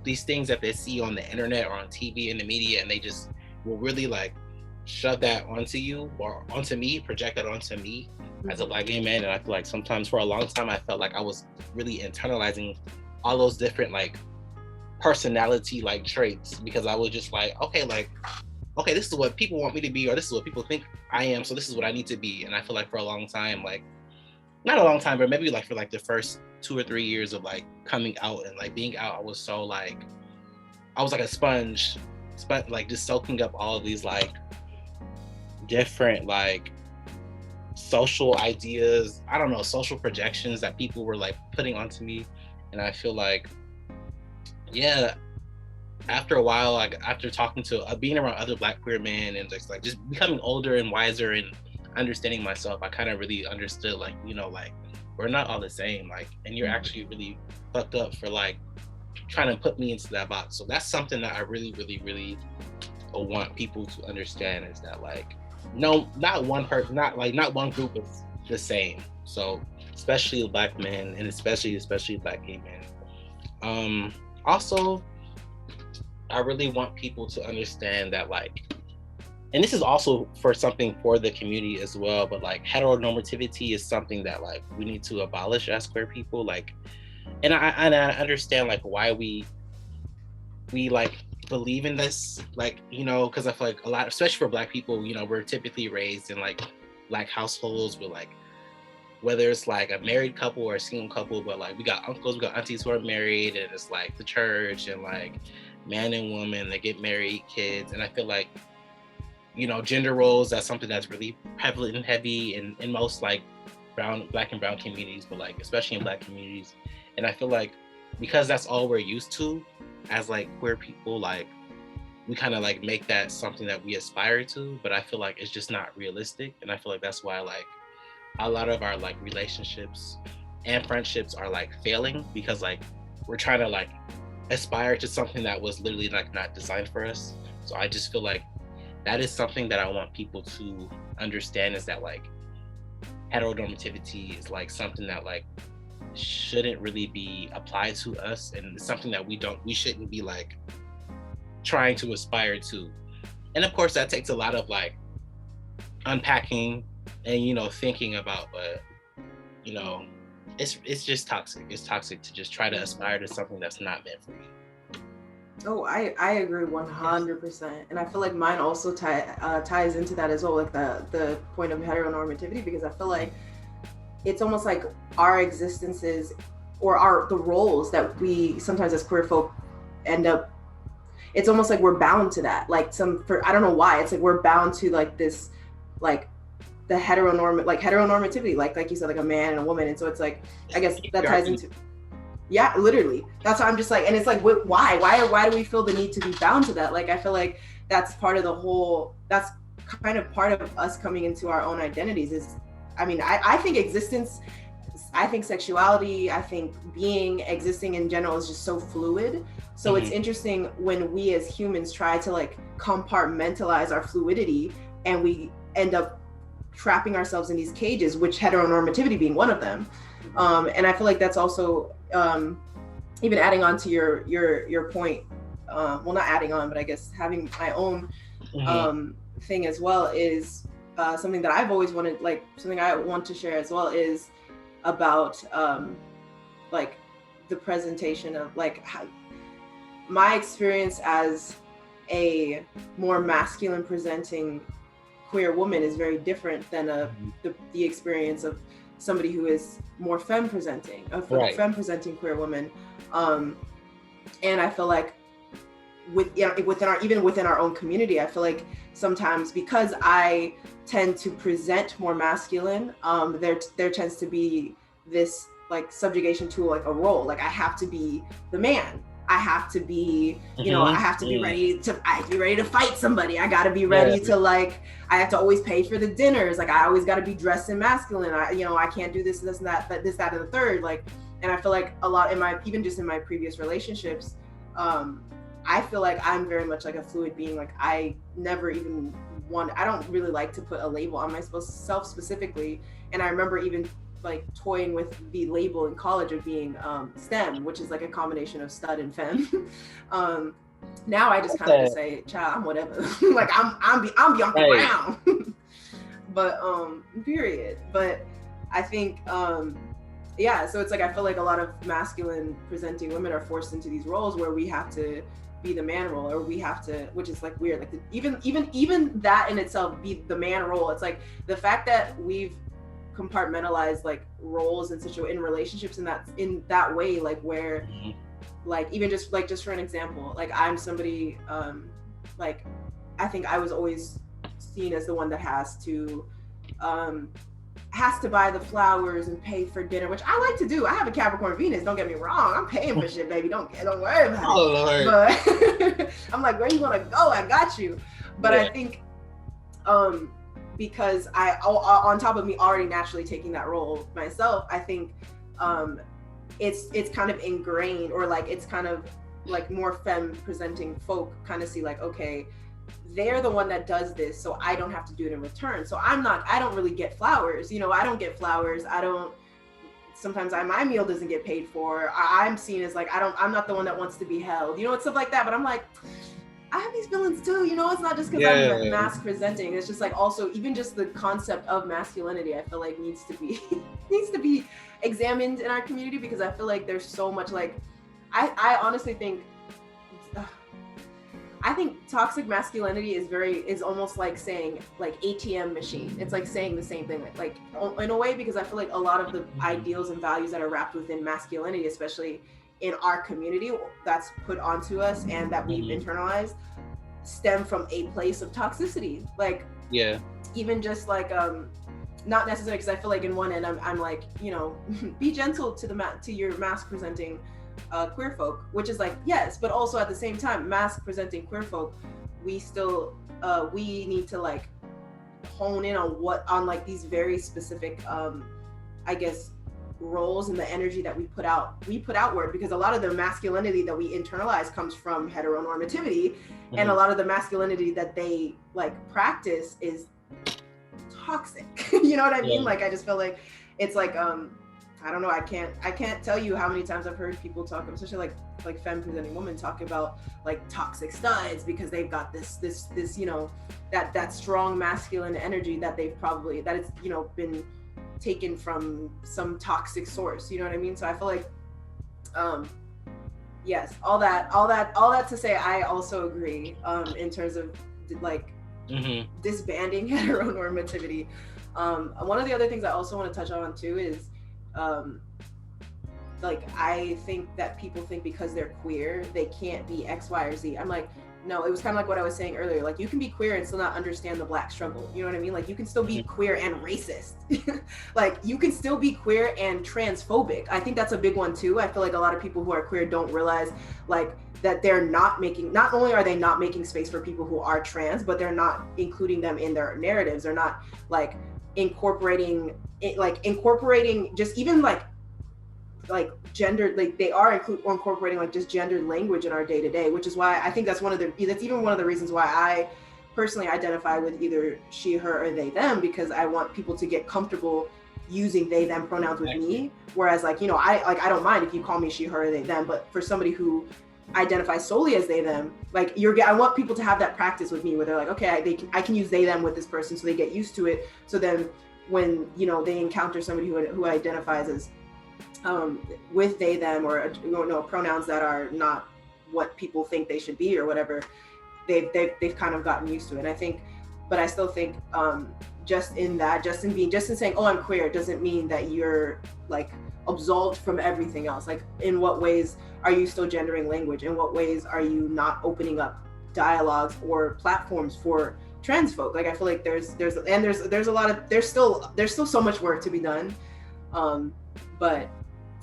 these things that they see on the internet or on TV in the media, and they just will really like shove that onto you or onto me, project that onto me as a Black gay man. And I feel like sometimes for a long time, I felt like I was really internalizing all those different like personality like traits, because I was just like, okay, this is what people want me to be, or this is what people think I am, so this is what I need to be. And I feel like for a long time, like not a long time, but maybe like for like the first 2 or 3 years of like coming out and like being out, I was so like, I was like a sponge, like just soaking up all of these like different like social ideas, I don't know, social projections that people were like putting onto me. And I feel like, yeah, after a while, like after talking to being around other Black queer men and just becoming older and wiser and understanding myself, I kind of really understood like, like we're not all the same, like, and you're actually really fucked up for like trying to put me into that box. So that's something that I really, really, really want people to understand, is that like, no, not one person, not one group is the same. So especially Black men, and especially Black gay men. Also, I really want people to understand that like, and this is also for something for the community as well, but like heteronormativity is something that like we need to abolish as queer people. Like, and I understand like why we like believe in this, like, because I feel like a lot, especially for Black people, we're typically raised in like Black households with like, whether it's like a married couple or a single couple, but like we got uncles, we got aunties who are married, and it's like the church and like man and woman, they get married, kids. And I feel like, gender roles, that's something that's really prevalent and heavy in most like Black and brown communities, but like especially in Black communities. And I feel like because that's all we're used to as like queer people, like we kind of like make that something that we aspire to, but I feel like it's just not realistic. And I feel like that's why like a lot of our like relationships and friendships are like failing, because like we're trying to like aspire to something that was literally like not designed for us. So I just feel like that is something that I want people to understand, is that like heteronormativity is like something that like shouldn't really be applied to us, and it's something that we shouldn't be like trying to aspire to. And of course that takes a lot of like unpacking and thinking about, but it's just toxic. It's toxic to just try to aspire to something that's not meant for you. Oh, I agree 100%. And I feel like mine also ties into that as well, like the point of heteronormativity, because I feel like it's almost like our existences or the roles that we sometimes as queer folk end up, it's almost like we're bound to that. Like I don't know why, it's like we're bound to like this, like the heteronormativity, like you said, like a man and a woman. And so it's like, I guess that ties into, yeah, literally. That's why I'm just like, and it's like, why do we feel the need to be bound to that? Like, I feel like that's part of the whole, that's kind of part of us coming into our own identities is, I mean, I think existence, I think sexuality, I think existing in general is just so fluid. So it's interesting when we as humans try to like compartmentalize our fluidity, and we end up trapping ourselves in these cages, which heteronormativity being one of them. And I feel like that's also, even adding on to your point, well, not adding on, but I guess having my own thing as well is something that I've always wanted, like something I want to share as well is about like the presentation of like how, my experience as a more masculine presenting queer woman is very different than the experience of somebody who is more femme presenting, femme presenting queer woman. And I feel like within our own community, I feel like sometimes because I tend to present more masculine, there tends to be this like subjugation to like a role. Like I have to be the man. I have to be, I have to be ready to fight somebody. I got to be ready to like, I have to always pay for the dinners. Like I always got to be dressed in masculine. I can't do this and that, and the third. Like, and I feel like a lot even just in my previous relationships, I feel like I'm very much like a fluid being. Like I never even really like to put a label on myself specifically. And I remember even like toying with the label in college of being STEM, which is like a combination of stud and femme. Now I just kind of just say, child, I'm whatever. Like I'm Bianca Brown. But period. But I think yeah, so it's like I feel like a lot of masculine presenting women are forced into these roles where we have to be the man role, or we have to, which is like weird, like even that in itself, be the man role. It's like the fact that we've compartmentalized like roles and in relationships in that way, like where like even just for an example, like I'm somebody like I think I was always seen as the one that has to buy the flowers and pay for dinner, which I like to do. I have a Capricorn Venus, don't get me wrong. I'm paying for shit, baby. Don't worry about it. Lord. But I'm like, where you want to go? I got you. But I think because I, on top of me already naturally taking that role myself, I think it's kind of ingrained, or like it's kind of like more femme presenting folk kind of see like, okay, they're the one that does this, so I don't have to do it in return. So I don't really get flowers. I don't get flowers. Sometimes my meal doesn't get paid for. I'm seen as like, I'm not the one that wants to be held, it's stuff like that. But I'm like, I have these feelings too, it's not just because I'm mask presenting. It's just like also even just the concept of masculinity, I feel like needs to be examined in our community, because I feel like there's so much like, I honestly think, I think toxic masculinity is almost like saying like ATM machine. It's like saying the same thing, like in a way, because I feel like a lot of the ideals and values that are wrapped within masculinity, especially in our community, that's put onto us and that we've internalized, stem from a place of toxicity. Like, even just like, not necessarily, because I feel like in one end I'm like, be gentle to your mask presenting queer folk, which is like, yes, but also at the same time, mask presenting queer folk, we still we need to like hone in on like these very specific I guess roles and the energy that we put outward, because a lot of the masculinity that we internalize comes from heteronormativity, and a lot of the masculinity that they like practice is toxic. You know what I mean? Like I just feel like it's like I don't know, I can't tell you how many times I've heard people talk, especially like femme presenting women, talk about like toxic studs because they've got this that strong masculine energy that it's been taken from some toxic source. You know what I mean? So I feel like yes, all that to say, I also agree in terms of like disbanding heteronormativity. One of the other things I also want to touch on too is like I think that people think because they're queer they can't be X, Y, or Z. I'm like, no, it was kind of like what I was saying earlier, like you can be queer and still not understand the Black struggle. You know what I mean? Like you can still be queer and racist. Like you can still be queer and transphobic. I think that's a big one too. I feel like a lot of people who are queer don't realize like that they're not only are they not making space for people who are trans, but they're not including them in their narratives. They're not like incorporating just even like gender, like they are incorporating like just gendered language in our day-to-day, which is why I think that's even one of the reasons why I personally identify with either she, her, or they, them, because I want people to get comfortable using they, them pronouns with me. Whereas like, I don't mind if you call me she, her, or they, them, but for somebody who identifies solely as they, them, like I want people to have that practice with me where they're like, okay, I can use they, them with this person, so they get used to it. So then when, they encounter somebody who identifies as with they, them, or pronouns that are not what people think they should be or whatever, they've kind of gotten used to it. And I think, but I still think just in saying, oh, I'm queer, doesn't mean that you're like absolved from everything else. Like in what ways are you still gendering language? In what ways are you not opening up dialogues or platforms for trans folk? Like I feel like there's still so much work to be done. But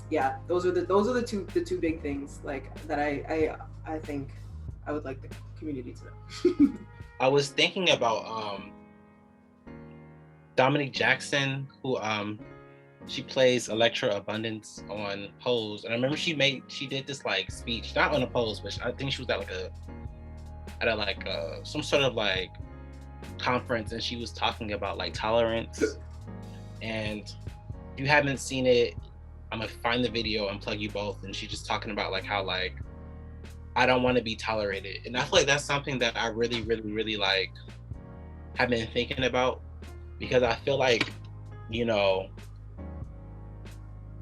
yeah, those are the two big things like that I think I would like the community to know. I was thinking about Dominique Jackson, who she plays Electra Abundance on Pose, and I remember she did this like speech, not on a Pose, but I think she was at some sort of like conference, and she was talking about like tolerance. And if you haven't seen it, I'm gonna find the video and plug you both. And she's just talking about like how like I don't want to be tolerated, and I feel like that's something that I really, really, really like have been thinking about, because I feel like, you know,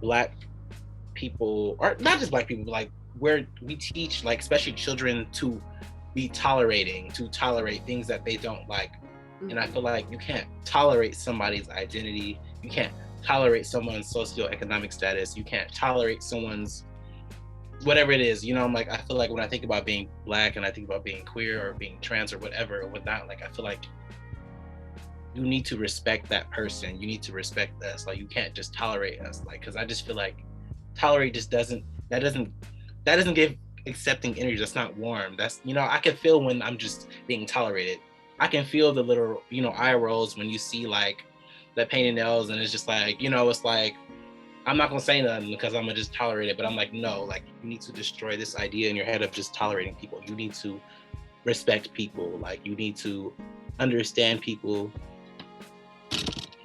Black people, or not just Black people, but like where we teach like especially children to be tolerating, to tolerate things that they don't like. And I feel like you can't tolerate somebody's identity, you can't tolerate someone's socioeconomic status, you can't tolerate someone's whatever it is, you know. I'm like, I feel like when I think about being Black and I think about being queer or being trans or whatever or whatnot, like I feel like you need to respect that person, you need to respect us, like you can't just tolerate us, like, because I just feel like tolerate just doesn't give accepting energy. That's not warm. That's, you know, I can feel when I'm just being tolerated. I can feel the little, you know, eye rolls when you see like the painted nails, and it's just like, you know, it's like I'm not gonna say nothing because I'm gonna just tolerate it. But I'm like, no, like you need to destroy this idea in your head of just tolerating people. You need to respect people. Like you need to understand people.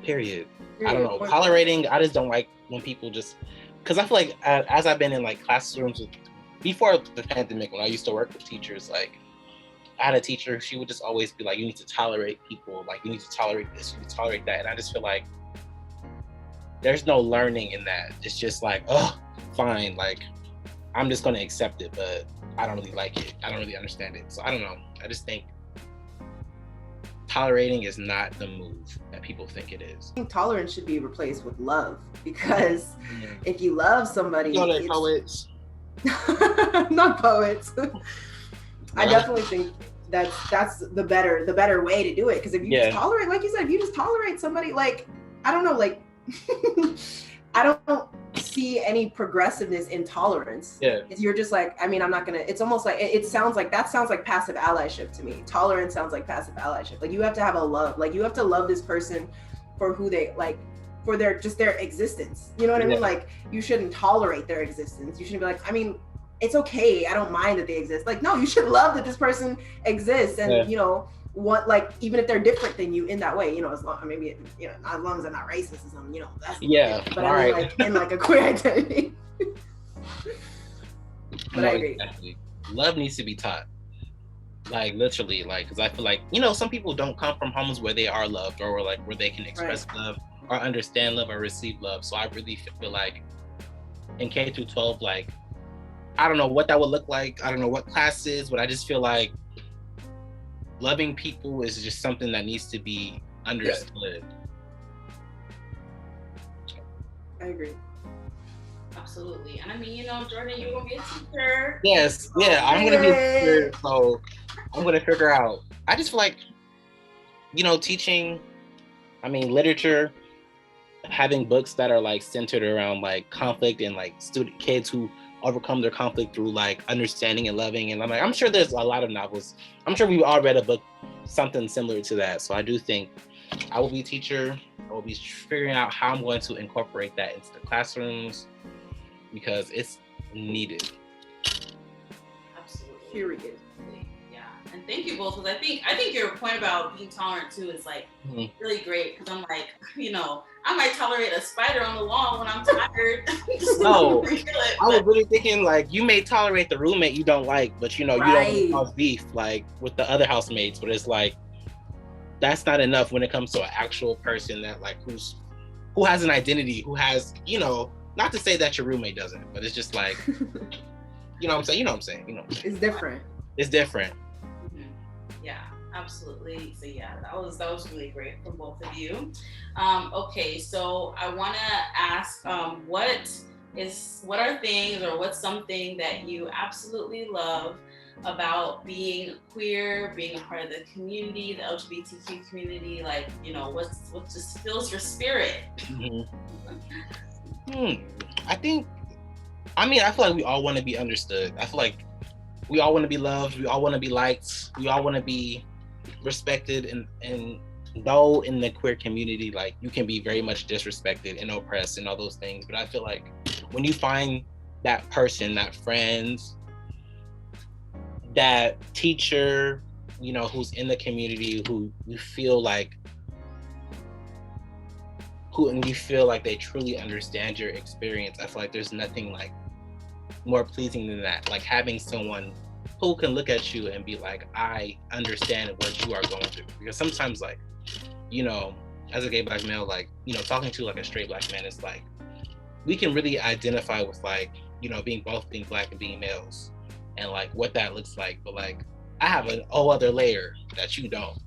Period. I don't know. Tolerating, I just don't like when people just, because I feel like as I've been in like classrooms before the pandemic, when I used to work with teachers, like I had a teacher, she would just always be like, you need to tolerate people. Like you need to tolerate this, you need to tolerate that. And I just feel like there's no learning in that. It's just like, oh, fine. Like, I'm just going to accept it, but I don't really like it. I don't really understand it. So I don't know. I just think tolerating is not the move that people think it is. I think tolerance should be replaced with love, because if you love somebody, poets. Not poets. I definitely think that's the better way to do it. Because if you just tolerate, like you said, if you just tolerate somebody, like, I don't know, like I don't see any progressiveness in tolerance. Yeah. You're just like, I mean, I'm not gonna, it's almost like, it sounds like passive allyship to me. Tolerance sounds like passive allyship. Like you have to have a love, like you have to love this person for who they, like, for their existence. You know what I mean? Like you shouldn't tolerate their existence. You shouldn't be like, I mean, it's okay, I don't mind that they exist. Like, no, you should love that this person exists, and you know, what, like, even if they're different than you in that way, you know, as long, maybe, you know, as long as they're not racist or something, you know, that's but I mean, like in like a queer identity. But I agree. Exactly. Love needs to be taught, like literally, like, because I feel like, you know, some people don't come from homes where they are loved, or like where they can express love or understand love or receive love. So I really feel like in K through 12, like, I don't know what that would look like, I don't know what classes, but I just feel like loving people is just something that needs to be understood. I agree. Absolutely. And I mean, you know, Jordan, you're gonna be a teacher. Yes, I'm gonna be a teacher, so I'm gonna figure out. I just feel like, you know, teaching, I mean, literature, having books that are like centered around like conflict and like kids who overcome their conflict through like understanding and loving. And I'm sure there's a lot of novels. I'm sure we've all read a book, something similar to that. So I do think I will be a teacher. I will be figuring out how I'm going to incorporate that into the classrooms, because it's needed. Absolutely. Period. Yeah, and thank you both, because I think your point about being tolerant too is like really great, because I'm like, you know, I might tolerate a spider on the wall when I'm tired. No, I was really thinking like you may tolerate the roommate you don't like, but you know, you don't cause beef like with the other housemates. But it's like, that's not enough when it comes to an actual person that like who has an identity, who has, you know, not to say that your roommate doesn't, but it's just like, you know what I'm saying? You know what I'm saying? You know what I'm saying? It's different. It's different. Mm-hmm. Yeah, absolutely. So yeah, that was really great from both of you. Okay, so I want to ask, what are things, or what's something that you absolutely love about being queer, being a part of the community, the LGBTQ community? Like, you know, what just fills your spirit? I feel like we all want to be understood. I feel like we all want to be loved. We all want to be liked. We all want to be respected. And though in the queer community, like, you can be very much disrespected and oppressed and all those things. But I feel like when you find that person, that friend, that teacher, you know, who's in the community, who you feel like they truly understand your experience. I feel like there's nothing like more pleasing than that. Like having someone who can look at you and be like, I understand what you are going through. Because sometimes, like, you know, as a gay Black male, like, you know, talking to like a straight Black man, it's like, we can really identify with like, you know, being Black and being males and like what that looks like. But like, I have a whole other layer that you don't.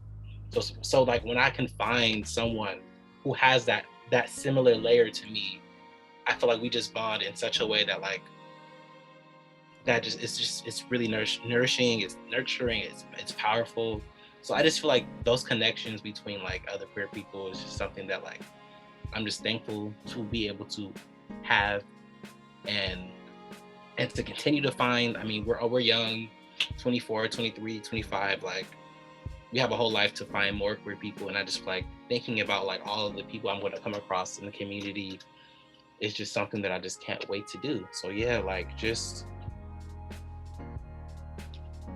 So like when I can find someone who has that similar layer to me, I feel like we just bond in such a way that like, it's really nourishing, it's nurturing, it's powerful. So I just feel like those connections between like other queer people is just something that like I'm just thankful to be able to have and to continue to find. I mean, we're young, 24, 23, 25, like we have a whole life to find more queer people, and I just like thinking about like all of the people I'm going to come across in the community is just something that I just can't wait to do. So yeah, like just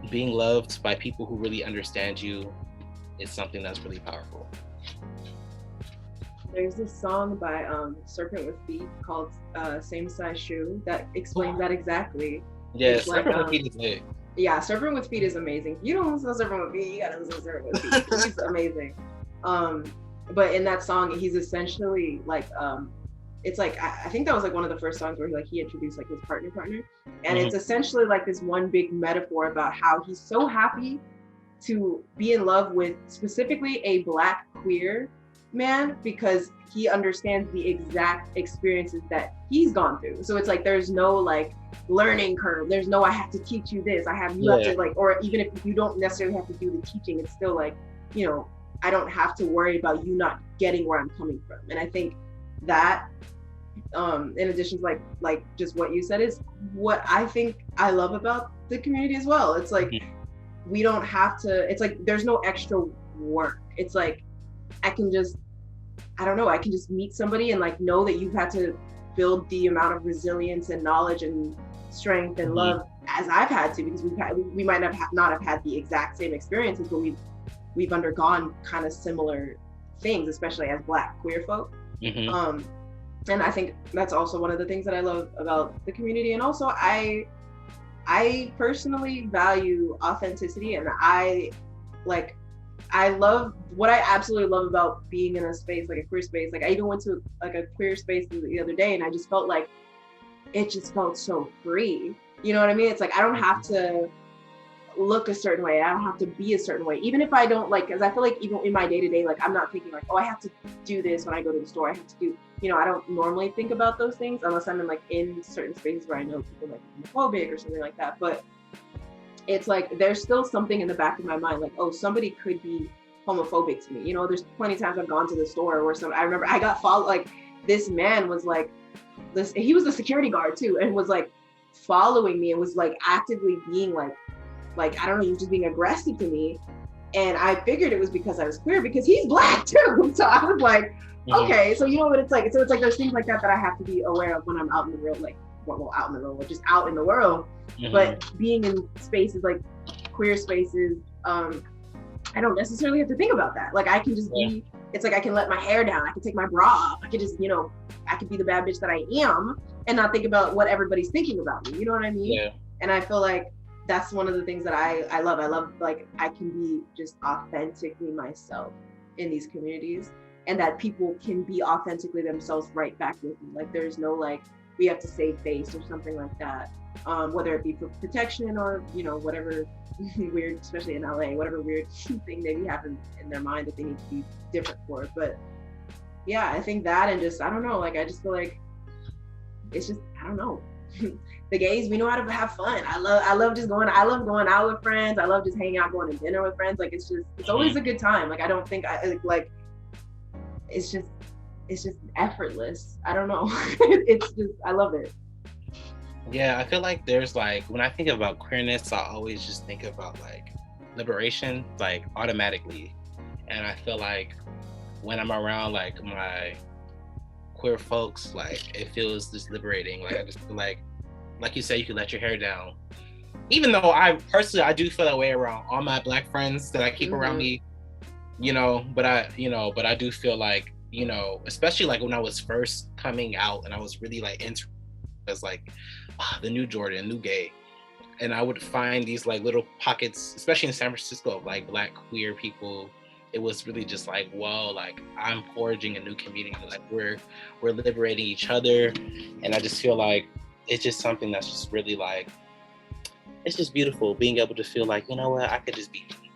being loved by people who really understand you is something that's really powerful. There's this song by Serpent with Feet called Same Size Shoe that explains that exactly. Yeah, Serpent with Feet is it. Yeah, Serpent with Feet is amazing. If you don't listen to Serpent with Feet, you gotta listen to Serpent with Feet. He's amazing. But in that song, he's essentially like, it's like, I think that was like one of the first songs where he introduced like his partner. And it's essentially like this one big metaphor about how he's so happy to be in love with specifically a Black queer man because he understands the exact experiences that he's gone through. So it's like there's no like learning curve. There's no I have to teach you this. Have to like, or even if you don't necessarily have to do the teaching, it's still like, you know, I don't have to worry about you not getting where I'm coming from. And I think that in addition to like just what you said is what I think I love about the community as well. It's like we don't have to, it's like there's no extra work. It's like I can just meet somebody and like know that you've had to build the amount of resilience and knowledge and strength and love as I've had to, because we might not have had the exact same experiences, but we've undergone kind of similar things, especially as Black queer folk. And I think that's also one of the things that I love about the community. And also I personally value authenticity, and I love what I absolutely love about being in a space like a queer space. Like I even went to like a queer space the other day, and I just felt like it just felt so free. You know what I mean? It's like I don't have to look a certain way. I don't have to be a certain way. Even if I don't like, because I feel like even in my day-to-day, like I'm not thinking like, oh, I have to do this when I go to the store. I have to do, you know, I don't normally think about those things unless I'm in like in certain spaces where I know people like homophobic or something like that. But it's like there's still something in the back of my mind, like, oh, somebody could be homophobic to me. You know, there's plenty of times I've gone to the store where I remember I got followed, like this man was like, he was a security guard too, and was like following me and was like actively being like I don't know, he was just being aggressive to me. And I figured it was because I was queer, because he's Black too. So I was like, okay, so you know what it's like. So it's like there's things like that I have to be aware of when I'm out in the world, like out in the world, just out in the world. But being in spaces like queer spaces, I don't necessarily have to think about that. Like I can just be, it's like I can let my hair down, I can take my bra off, I can just, you know, I can be the bad bitch that I am and not think about what everybody's thinking about me. You know what I mean? Yeah. And I feel like that's one of the things that I love. I love like I can be just authentically myself in these communities, and that people can be authentically themselves right back with me. Like there's no like we have to save face or something like that, whether it be for protection or, you know, whatever weird, especially in LA, whatever weird thing they have in their mind that they need to be different for. But yeah, I think that, and just I don't know, like I just feel like it's just, I don't know. The gays, we know how to have fun. I love just going out with friends. I love just hanging out, going to dinner with friends. Like it's always a good time. Like I don't think it's just effortless. I don't know. It's just, I love it. Yeah, I feel like there's like, when I think about queerness, I always just think about like liberation, like automatically. And I feel like when I'm around like my queer folks, like it feels just liberating. Like I just feel like you said, you can let your hair down even though I personally, I do feel that way around all my Black friends that I keep around me, but I do feel like, especially like when I was first coming out and I was really like into as like the new Jordan, new gay. And I would find these like little pockets, especially in San Francisco, of like Black queer people. It was really just like, whoa, like I'm forging a new community. Like we're liberating each other. And I just feel like it's just something that's just really like, it's just beautiful being able to feel like, you know what, I could just be me.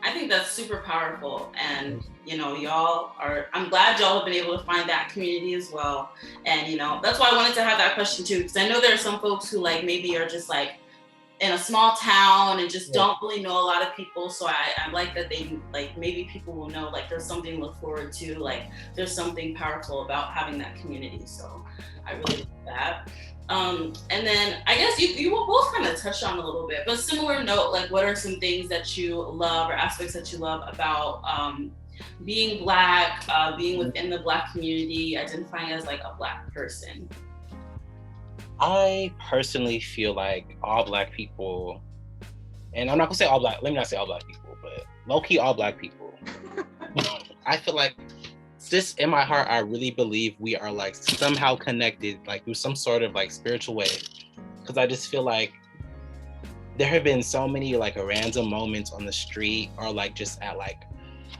I think that's super powerful. And, I'm glad y'all have been able to find that community as well. And, that's why I wanted to have that question too, because I know there are some folks who like maybe are just like in a small town and just don't really know a lot of people. So I like that they like, maybe people will know like there's something to look forward to, like there's something powerful about having that community. So I really like that. And then I guess you will both kind of touch on a little bit, but similar note, like what are some things that you love or aspects that you love about being Black, being within the Black community, identifying as like a Black person? I personally feel like all Black people, and I'm not gonna say all Black, let me not say all Black people, but low-key all Black people. I feel like just in my heart, I really believe we are like somehow connected, like through some sort of like spiritual way. Because I just feel like there have been so many like random moments on the street, or like just at like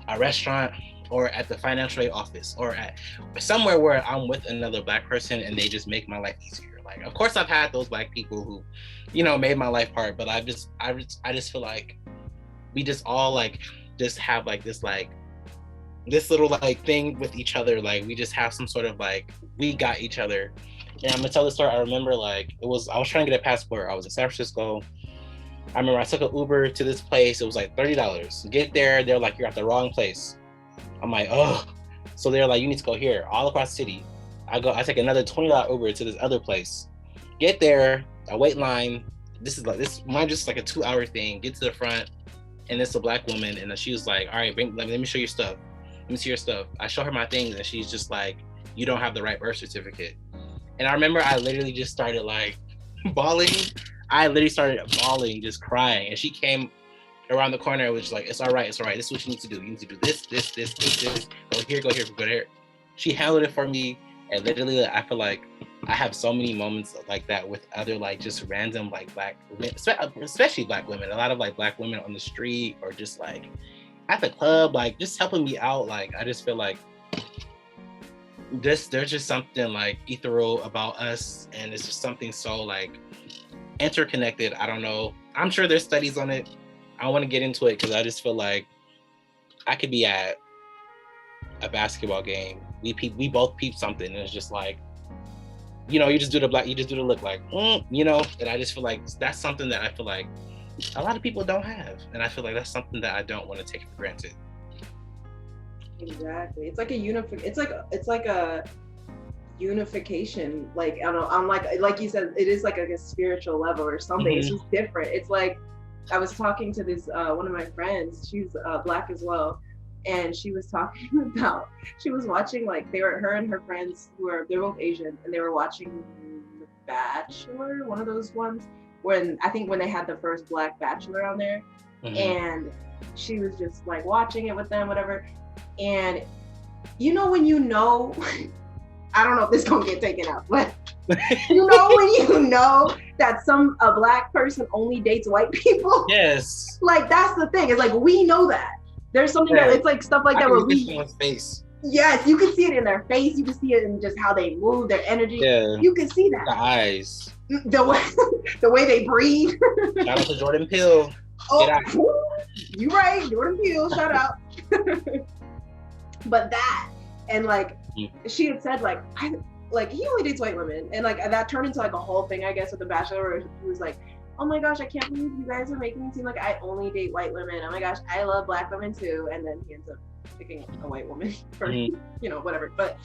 a restaurant, or at the financial aid office, or at somewhere where I'm with another Black person and they just make my life easier. Like, of course I've had those Black people who, made my life hard, but I just feel like we just all like just have like this little like thing with each other. Like we just have some sort of like, we got each other. And I'm gonna tell the story. I remember like I was trying to get a passport. I was in San Francisco. I remember I took an Uber to this place. It was like $30. Get there, they're like, you're at the wrong place. I'm like, oh. So they're like, you need to go here, all across the city. I take another $20 Uber to this other place. Get there, I wait in line. Mine just like a 2-hour thing. Get to the front, and it's a Black woman, and she was like, all right, let me show you stuff. Let me see your stuff. I show her my things, and she's just like, you don't have the right birth certificate. And I remember I literally just started like bawling. I literally started bawling, just crying. And she came around the corner and was like, it's all right. This is what you need to do. You need to do this. Go here, go here. She handled it for me. And literally, I feel like I have so many moments like that with other like just random like Black women, especially Black women. A lot of like Black women on the street, or just like at the club, like just helping me out. Like I just feel like there's just something like ethereal about us, and it's just something so like interconnected. I don't know. I'm sure there's studies on it. I don't want to get into it because I just feel like I could be at a basketball game. We both peep something, and it's just like, you just do the look like, and I just feel like that's something that I feel like a lot of people don't have, and I feel like that's something that I don't want to take for granted. Exactly. It's like a unification. Like, I don't know, I'm like you said, it is like a spiritual level or something. It's just different. It's like, I was talking to this one of my friends, she's Black as well, and she was talking about, she was watching, like her and her friends they're both Asian, and they were watching The Bachelor, one of those ones when they had the first Black Bachelor on there. And she was just like watching it with them, whatever. And when I don't know if this is gonna get taken out, but when you know that a Black person only dates white people. Yes. Like that's the thing. It's like we know that. There's something that it's like stuff like that where face. Yes, you can see it in their face. You can see it in just how they move, their energy. Yeah. You can see that. The eyes. The way they breathe. Shout out to Jordan Peele. You right, Jordan Peele. Shout out. But that, and like she had said, like he only dates white women, and like that turned into like a whole thing, I guess, with The Bachelor, where he was like, oh my gosh, I can't believe you guys are making me seem like I only date white women. Oh my gosh, I love Black women too. And then he ends up picking a white woman for whatever. But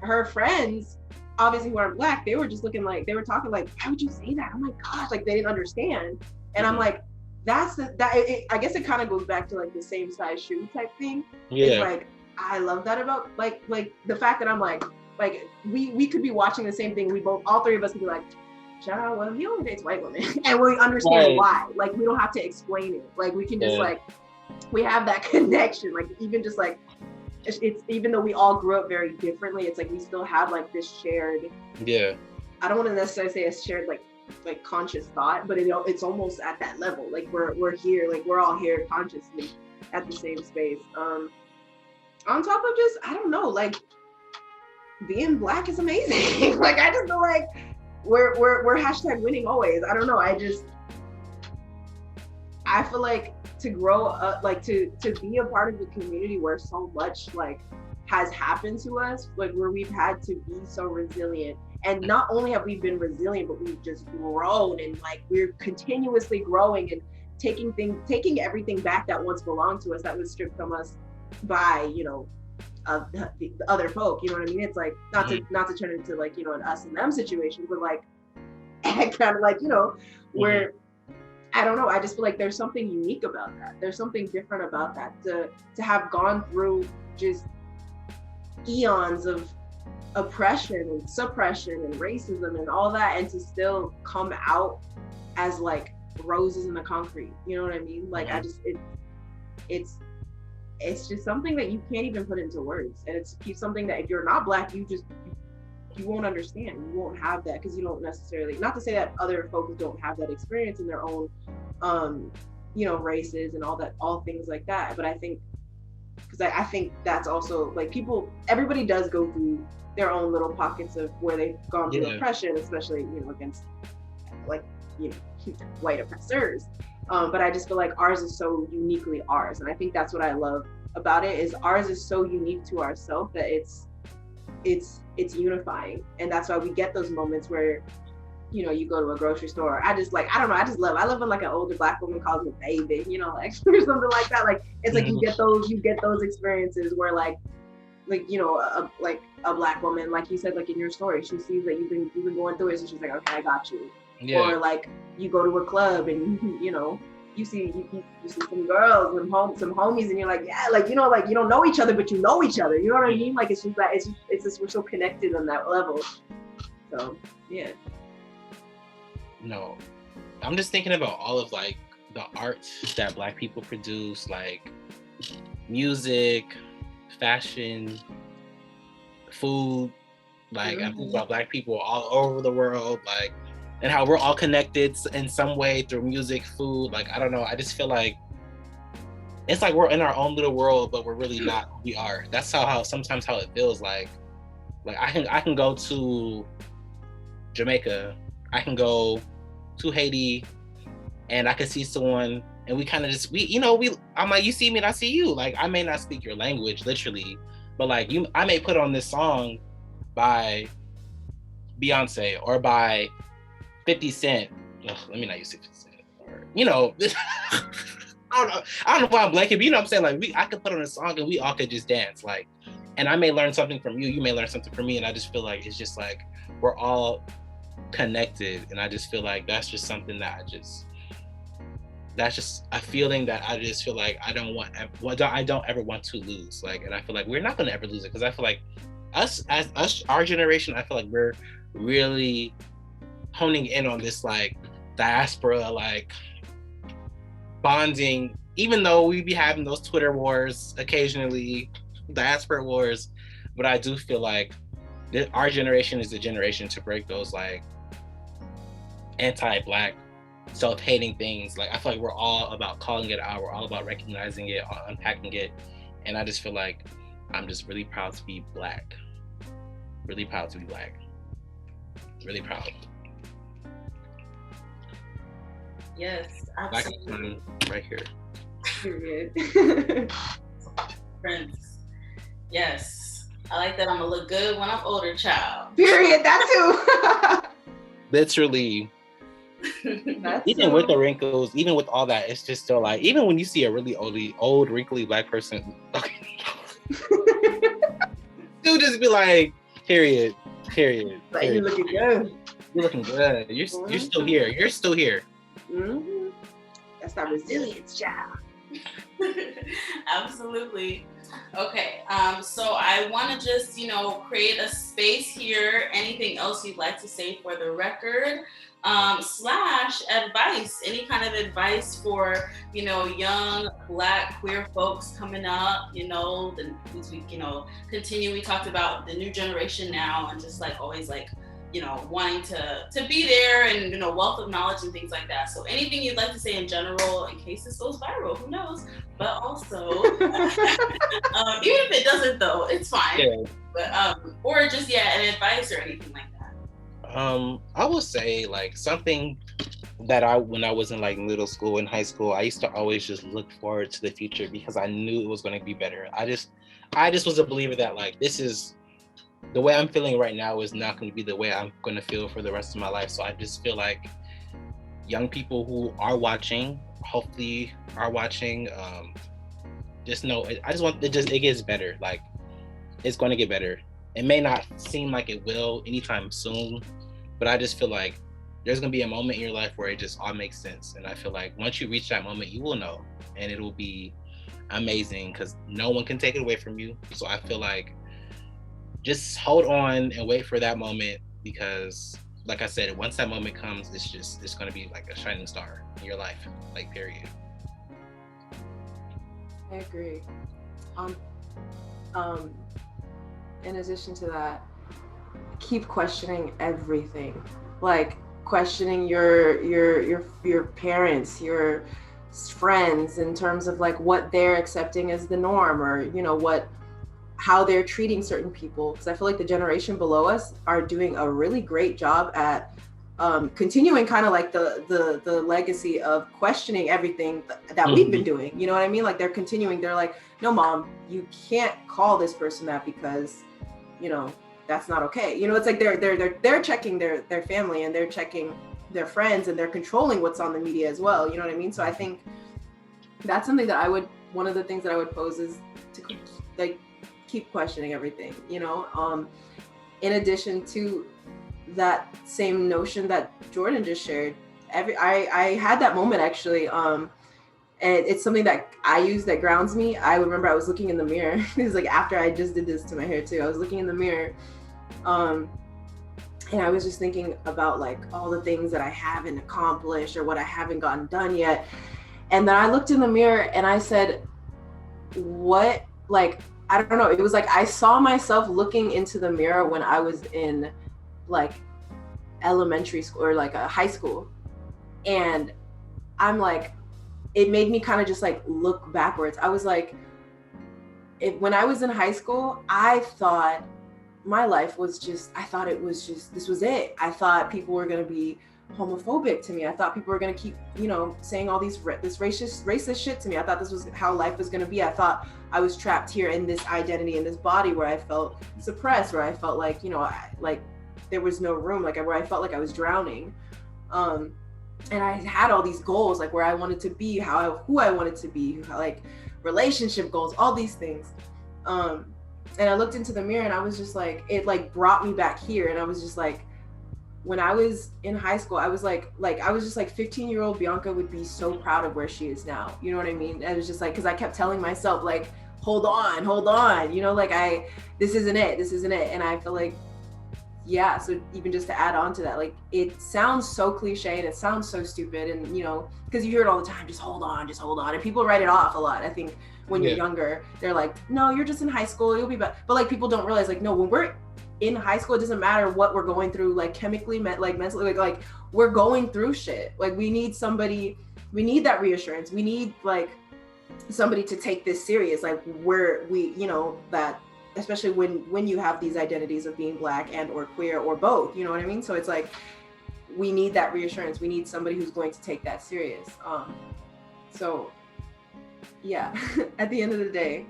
her friends, obviously who aren't Black, they were just looking like, they were talking like, why would you say that? Oh my gosh, like they didn't understand. And I'm like, I guess it kind of goes back to like the same size shoe type thing. Yeah. It's like, I love that about like the fact that I'm like we could be watching the same thing. All three of us could be like, shout out, well, he only dates white women. And we understand why. Like, we don't have to explain it. Like, we can just like, we have that connection. Like, even just like, it's even though we all grew up very differently, it's like we still have like this shared, I don't want to necessarily say a shared like conscious thought, but it's almost at that level. Like we're here, like we're all here consciously at the same space. On top of just, I don't know, like being Black is amazing. Like, I just feel like we're hashtag winning always. I don't know. I feel like to grow up, like to be a part of the community where so much like has happened to us, like where we've had to be so resilient. And not only have we been resilient, but we've just grown, and like we're continuously growing and taking everything back that once belonged to us, that was stripped from us by, you know, the other folk. You know what I mean? It's like not to turn it into like, you know, an us and them situation, but like kind of like, you know, where I don't know, I just feel like there's something unique about that. There's something different about that, to have gone through just eons of oppression and suppression and racism and all that, and to still come out as like roses in the concrete. You know what I mean? Like, I just, it's just something that you can't even put into words. And it's something that if you're not Black, you won't understand. You won't have that, because you don't necessarily, not to say that other folks don't have that experience in their own, you know, races and all things like that. But I think, because I think that's also like everybody does go through their own little pockets of where they've gone through oppression, especially, you know, against like, you know, white oppressors. But I just feel like ours is so uniquely ours. And I think that's what I love about it, is ours is so unique to ourselves that it's unifying. And that's why we get those moments where, you know, you go to a grocery store. I love when like an older Black woman calls me baby, you know, like or something like that. Like, it's like you get those experiences where like, you know, a Black woman, like you said, like in your story, she sees that you've been going through it, so she's like, okay, I got you. Or like you go to a club and you know, you see some girls and some homies, and you're like, yeah, like, you know, like you don't know each other, but you know each other. You know what I mean? Like, it's just that it's just we're so connected on that level. So yeah. No, I'm just thinking about all of like the art that Black people produce, like music, fashion, food. Like, I'm thinking about Black people all over the world, like, and how we're all connected in some way through music, food. Like, I don't know. I just feel like it's like we're in our own little world, but we're really not who we are. That's how sometimes how it feels like. Like, I can go to Jamaica, I can go to Haiti, and I can see someone, and we kind of just, I'm like, you see me and I see you. Like, I may not speak your language literally, but like I may put on this song by Beyonce or by 50 Cent. Ugh, let me not use 50 Cent. Or, you know, I don't know why I'm blanking, but you know what I'm saying? Like, I could put on a song and we all could just dance. Like, and I may learn something from you, you may learn something from me, and I just feel like it's just like we're all connected. And I just feel like that's just something that that's just a feeling that I just feel like I don't ever want to lose. Like, and I feel like we're not going to ever lose it, because I feel like our generation, I feel like we're really honing in on this like diaspora, like bonding, even though we be having those Twitter wars occasionally, diaspora wars. But I do feel like our generation is the generation to break those like anti-Black, self-hating things. Like, I feel like we're all about calling it out. We're all about recognizing it, unpacking it. And I just feel like I'm just really proud to be Black. Really proud to be Black. Really proud. Yes, absolutely. Black right here. Period. Friends. Yes. I like that I'm gonna look good when I'm older, child. Period. That too. Literally. Even with the wrinkles, even with all that, it's just still like, even when you see a really old wrinkly Black person, you'll just be like, period. Like, you're looking good. You're looking good. You're still here. You're still here. Mm-hmm. That's that resilience, child. Absolutely. Okay, so I want to just, create a space here. Anything else you'd like to say for the record? Slash advice, any kind of advice for, young Black queer folks coming up, as we, continue. We talked about the new generation now and just like always like, wanting to be there and, wealth of knowledge and things like that. So anything you'd like to say in general, in case this goes viral, who knows? But also, even if it doesn't though, it's fine. Yeah. But, or just, an advice or anything like that. I would say like something that when I was in like middle school and high school, I used to always just look forward to the future because I knew it was going to be better. I just was a believer that like, this is the way I'm feeling right now is not going to be the way I'm going to feel for the rest of my life. So I just feel like young people who are watching, hopefully are watching, just know, it gets better. Like, it's going to get better. It may not seem like it will anytime soon, but I just feel like there's going to be a moment in your life where it just all makes sense. And I feel like once you reach that moment, you will know, and it'll be amazing because no one can take it away from you. So I feel like just hold on and wait for that moment, because like I said, once that moment comes, it's going to be like a shining star in your life, like, period. I agree. In addition to that, keep questioning everything. Like questioning your parents, your friends in terms of like what they're accepting as the norm, or how they're treating certain people. Because I feel like the generation below us are doing a really great job at continuing kind of like the legacy of questioning everything that we've been doing. You know what I mean? Like they're continuing. They're like, no, mom, you can't call this person that because, that's not okay. It's like they're checking their family, and they're checking their friends, and they're controlling what's on the media as well. You know what I mean? So I think that's something that one of the things that I would pose is to like keep questioning everything, in addition to that same notion that Jordan just shared. I had that moment actually, and it's something that I use that grounds me. I remember I was looking in the mirror. It was like after I just did this to my hair too. I was looking in the mirror, and I was just thinking about like all the things that I haven't accomplished or what I haven't gotten done yet. And then I looked in the mirror and I said, what, like, I don't know. It was like I saw myself looking into the mirror when I was in like elementary school or like a high school. And I'm like, it made me kind of just like look backwards. I was like, when I was in high school, I thought my life was just, this was it. I thought people were going to be homophobic to me. I thought people were going to keep, saying all this racist shit to me. I thought this was how life was going to be. I thought I was trapped here in this identity, in this body where I felt suppressed, where I felt like, like there was no room, like where I felt like I was drowning. And I had all these goals, like where I wanted to be, who I wanted to be, like relationship goals, all these things. And I looked into the mirror and I was just like, it like brought me back here. And I was just like, when I was in high school, I was like I was just like 15-year-old Bianca would be so proud of where she is now. You know what I mean? I was just like, because I kept telling myself like, hold on, like this isn't it. And I feel like, yeah, so even just to add on to that, like it sounds so cliche and it sounds so stupid, and because you hear it all the time, just hold on, and people write it off a lot. I think when you're younger, they're like, no, you're just in high school, you'll be back. But like people don't realize, like, no, when we're in high school, it doesn't matter what we're going through, like chemically, like mentally, like we're going through shit. Like we need that reassurance. We need like somebody to take this serious, like that, especially when you have these identities of being Black and or queer or both, you know what I mean? So it's like, we need that reassurance. We need somebody who's going to take that serious. So yeah, at the end of the day,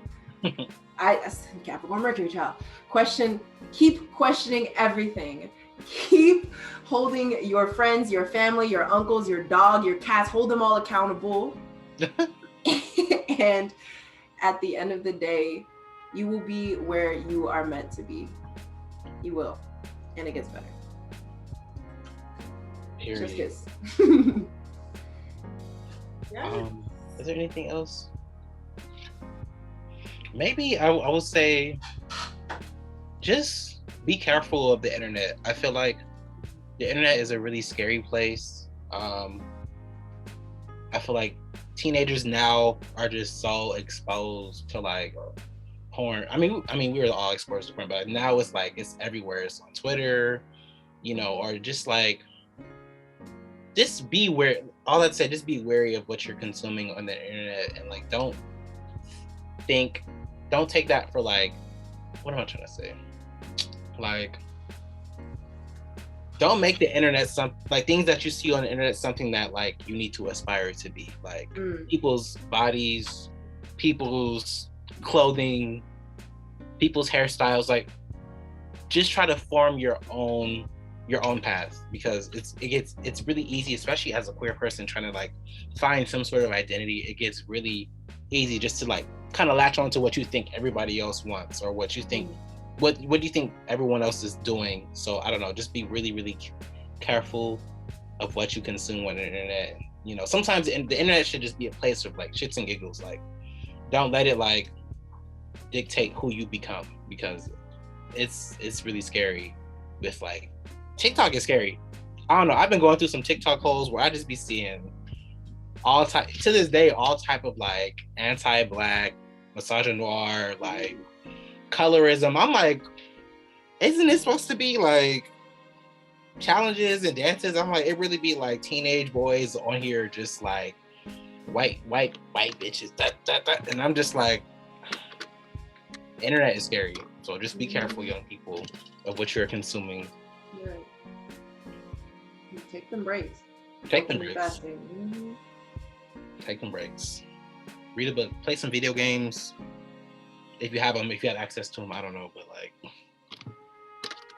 Capricorn Mercury child, keep questioning everything. Keep holding your friends, your family, your uncles, your dog, your cats, hold them all accountable. And at the end of the day, you will be where you are meant to be. You will. And it gets better. Period. Just kiss. Is there anything else? maybe I would say just be careful of the internet. I feel like the internet is a really scary place. I feel like teenagers now are just so exposed to like porn. I mean, we were all exposed to porn, but now it's like it's everywhere. It's on Twitter, or just like, just be wary. All that said, just be wary of what you're consuming on the internet, and like don't take that for like, what am I trying to say? Like, don't make the internet things that you see on the internet something that like you need to aspire to be. Like people's bodies, people's clothing, people's hairstyles. Like, just try to form your own path, because it's really easy, especially as a queer person trying to like find some sort of identity. It gets really easy just to like kind of latch onto what you think everybody else wants, or what you think what do you think everyone else is doing. So I don't know, just be really, really careful of what you consume on the internet. Sometimes the internet should just be a place of like shits and giggles. Like, don't let it like dictate who you become, because it's really scary. With like, TikTok is scary. I don't know, I've been going through some TikTok holes where I just be seeing to this day all type of like anti-black, misogynoir, like colorism. I'm like, isn't it supposed to be like challenges and dances? I'm like, it really be like teenage boys on here just like white bitches, and I'm just like, the internet is scary. So just be careful, young people, of what you're consuming. Right. Take them breaks. Take them breaks. Take them breaks. Read a book. Play some video games. If you have them, if you have access to them, I don't know, but like,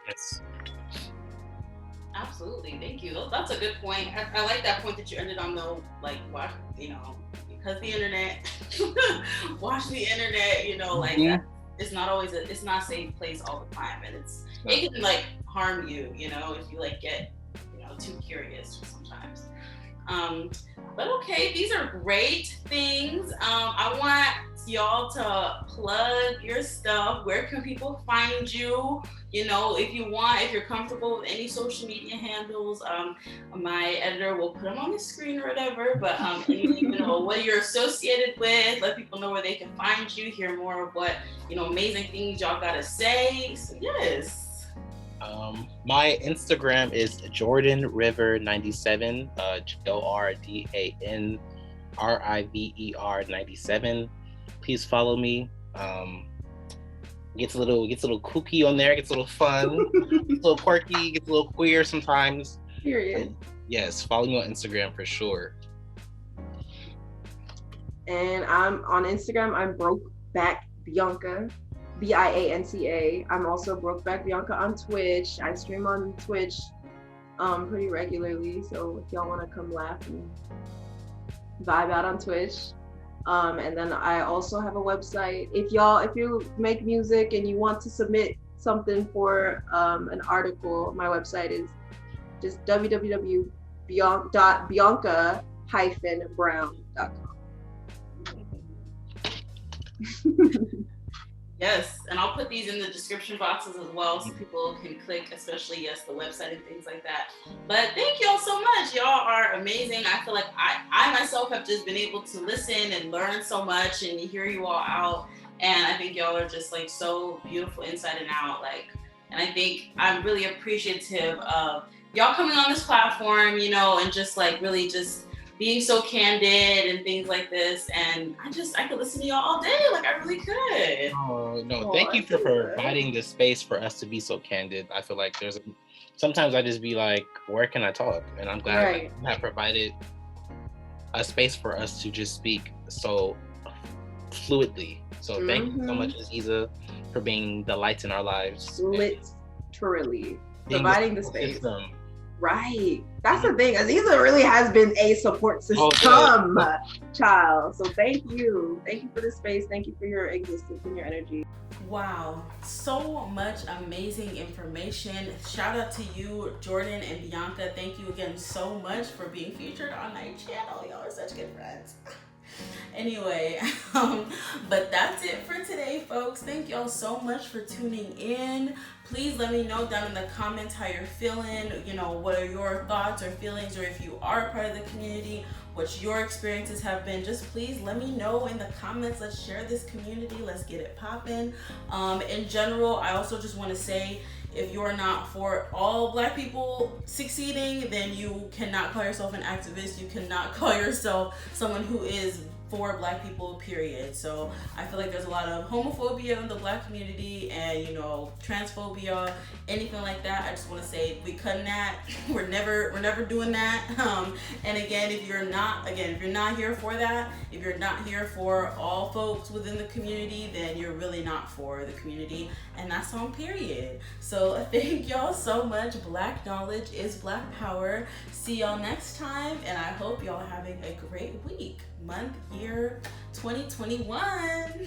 it's... Absolutely, thank you. That's a good point. I like that point that you ended on, though. Like, watch, because the internet, watch the internet. Like that. It's not always it's not a safe place all the time, and it can like harm you, if you like get too curious sometimes. But okay, these are great things. I want y'all to plug your stuff. Where can people find you? If you're comfortable with any social media handles, my editor will put them on the screen or whatever. But what you're associated with, let people know where they can find you, hear more of what amazing things y'all gotta say. So yes. My Instagram is Jordan River 97, JordanRiver 97. Please follow me. Gets a little kooky on there, gets a little fun, gets a little quirky, gets a little queer sometimes. Period. Yes, follow me on Instagram for sure. And I'm on Instagram, I'm Brokeback Bianca, Bianca. I'm also Brokeback Bianca on Twitch. I stream on Twitch pretty regularly, so if y'all want to come laugh and vibe out on Twitch. And then I also have a website. If you make music and you want to submit something for an article, my website is just www.bianca-brown.com. Yes, and I'll put these in the description boxes as well, so people can click, especially the website and things like that. But thank y'all so much. Y'all are amazing. I feel like I myself have just been able to listen and learn so much and hear you all out. And I think y'all are just like so beautiful inside and out. And I think I'm really appreciative of y'all coming on this platform, and just like really just being so candid and things like this. And I could listen to y'all all day. I really could. Oh, no. Thank you for providing the space for us to be so candid. I feel like sometimes I just be like, where can I talk? And I'm glad you have provided a space for us to just speak so fluidly. So thank you so much, Aziza, for being the light in our lives. Literally. Providing the space. System. Right. That's the thing. Aziza really has been a support system, child. So thank you. Thank you for the space. Thank you for your existence and your energy. Wow. So much amazing information. Shout out to you, Jordan and Bianca. Thank you again so much for being featured on my channel. Y'all are such good friends. Anyway, but that's it for today, folks. Thank y'all so much for tuning in. Please let me know down in the comments how you're feeling. You know, what are your thoughts or feelings, or if you are a part of the community, what your experiences have been. Just please let me know in the comments. Let's share this community. Let's get it popping. In general, I also just want to say, if you're not for all Black people succeeding, then you cannot call yourself an activist. You cannot call yourself someone who is for Black people, period. So I feel like there's a lot of homophobia in the Black community, and, you know, transphobia, anything like that. I just want to say, we cutting that. We're never doing that. And again, if you're not here for that, if you're not here for all folks within the community, then you're really not for the community, and that's on period. So thank y'all so much. Black knowledge is Black power. See y'all next time, and I hope y'all are having a great week, month, year 2021.